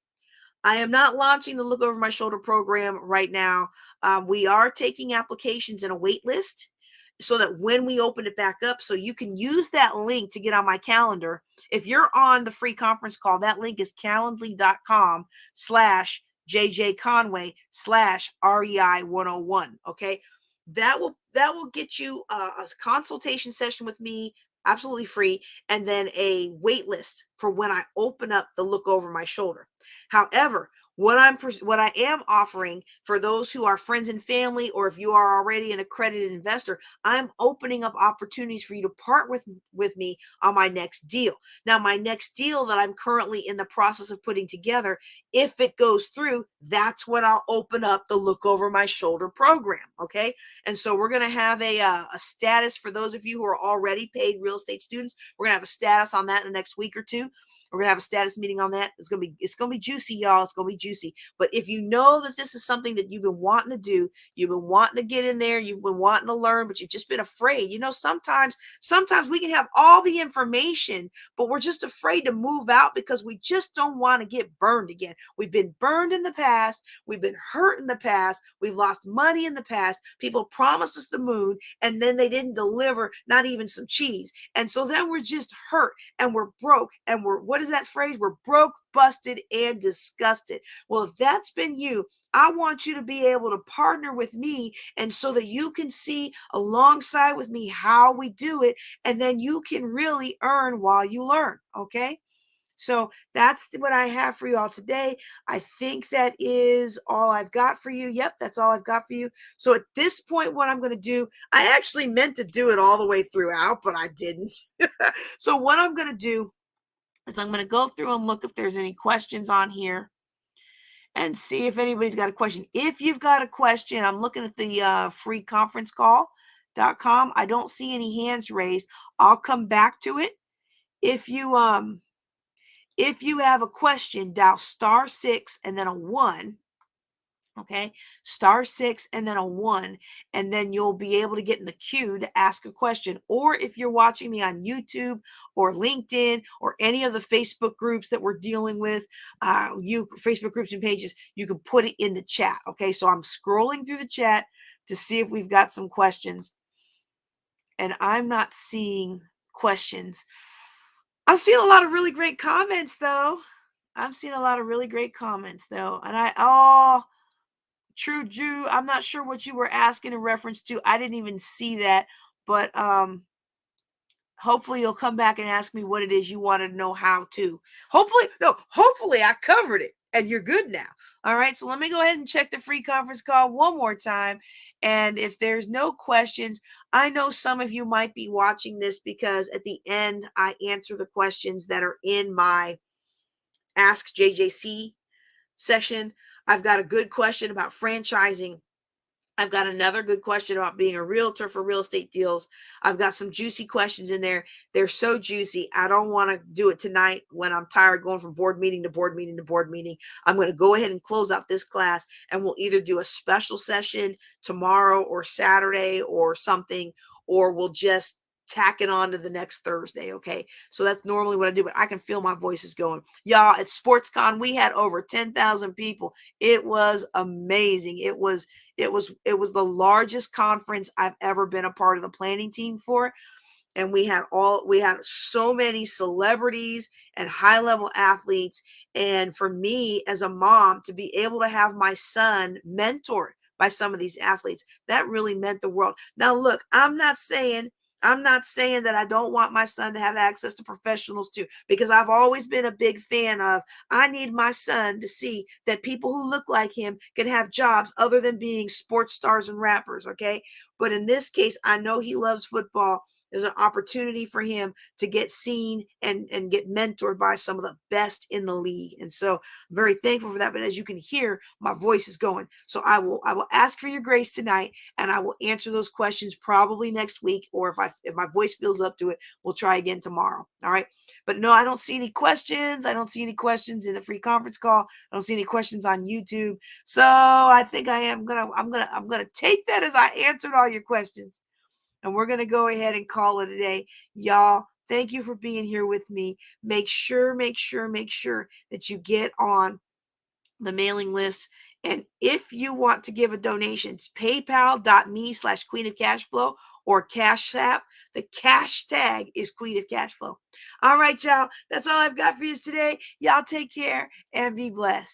I am not launching the look over my shoulder program right now. We are taking applications in a wait list so that when we open it back up, so you can use that link to get on my calendar. If you're on the free conference call, that link is calendly.com/JJConway/REI101. Okay. That will get you a consultation session with me, absolutely free, and then a wait list for when I open up the look over my shoulder. However, what I am offering for those who are friends and family, or if you are already an accredited investor, I'm opening up opportunities for you to part with me on my next deal. Now, my next deal that I'm currently in the process of putting together, if it goes through, that's when I'll open up the look over my shoulder program. Okay. And so we're going to have a status for those of you who are already paid real estate students. We're going to have a status on that in the next week or two. We're going to have a status meeting on that. It's going to be juicy, y'all. It's going to be juicy. But if you know that this is something that you've been wanting to do, you've been wanting to get in there, you've been wanting to learn, but you've just been afraid. Sometimes we can have all the information, but we're just afraid to move out because we just don't want to get burned again. We've been burned in the past. We've been hurt in the past. We've lost money in the past. People promised us the moon and then they didn't deliver, not even some cheese. And so then we're just hurt and we're broke and what is that phrase? We're broke, busted, and disgusted. Well, if that's been you, I want you to be able to partner with me, and so that you can see alongside with me how we do it, and then you can really earn while you learn. Okay. So that's what I have for you all today. I think that is all I've got for you. Yep, that's all I've got for you. So at this point, what I'm going to do, I actually meant to do it all the way throughout, but I didn't. So what I'm going to do is I'm going to go through and look if there's any questions on here and see if anybody's got a question. If you've got a question, I'm looking at the freeconferencecall.com. I don't see any hands raised. I'll come back to it. If you have a question, dial *6 and then a 1. Okay, *6 and then a 1, and then you'll be able to get in the queue to ask a question. Or if you're watching me on YouTube or LinkedIn or any of the Facebook groups that we're dealing with, Facebook groups and pages, you can put it in the chat. Okay, so I'm scrolling through the chat to see if we've got some questions, and I'm not seeing questions. I'm seeing a lot of really great comments, though. And True Jew, I'm not sure what you were asking in reference to. I didn't even see that, but hopefully you'll come back and ask me what it is you wanted to know how to. Hopefully I covered it and you're good now. All right, so let me go ahead and check the free conference call one more time. And if there's no questions, I know some of you might be watching this because at the end, I answer the questions that are in my Ask JJC session. I've got a good question about franchising I've got another good question about being a realtor for real estate deals. I've got some juicy questions in there. They're so juicy. I don't want to do it tonight when I'm tired going from board meeting to board meeting to board meeting. I'm going to go ahead and close out this class, and we'll either do a special session tomorrow or Saturday or something, or we'll just tack it on to the next Thursday. Okay. So that's normally what I do, but I can feel my voice is going. Y'all, at SportsCon, we had over 10,000 people. It was amazing. It was the largest conference I've ever been a part of the planning team for. And we had so many celebrities and high level athletes. And for me as a mom to be able to have my son mentored by some of these athletes, that really meant the world. Now look, I'm not saying that I don't want my son to have access to professionals too, because I've always been a big fan of, I need my son to see that people who look like him can have jobs other than being sports stars and rappers. Okay. But in this case, I know he loves football. There's an opportunity for him to get seen and get mentored by some of the best in the league. And so I'm very thankful for that. But as you can hear, my voice is going. So I will ask for your grace tonight, and I will answer those questions probably next week. Or if my voice feels up to it, we'll try again tomorrow. All right. But no, I don't see any questions. I don't see any questions in the free conference call. I don't see any questions on YouTube. So I think I'm gonna take that as I answered all your questions. And we're going to go ahead and call it a day. Y'all, thank you for being here with me. Make sure that you get on the mailing list. And if you want to give a donation, it's paypal.me/Queen of Cashflow or Cash App. The cash tag is Queen of Cashflow. All right, y'all. That's all I've got for you today. Y'all take care and be blessed.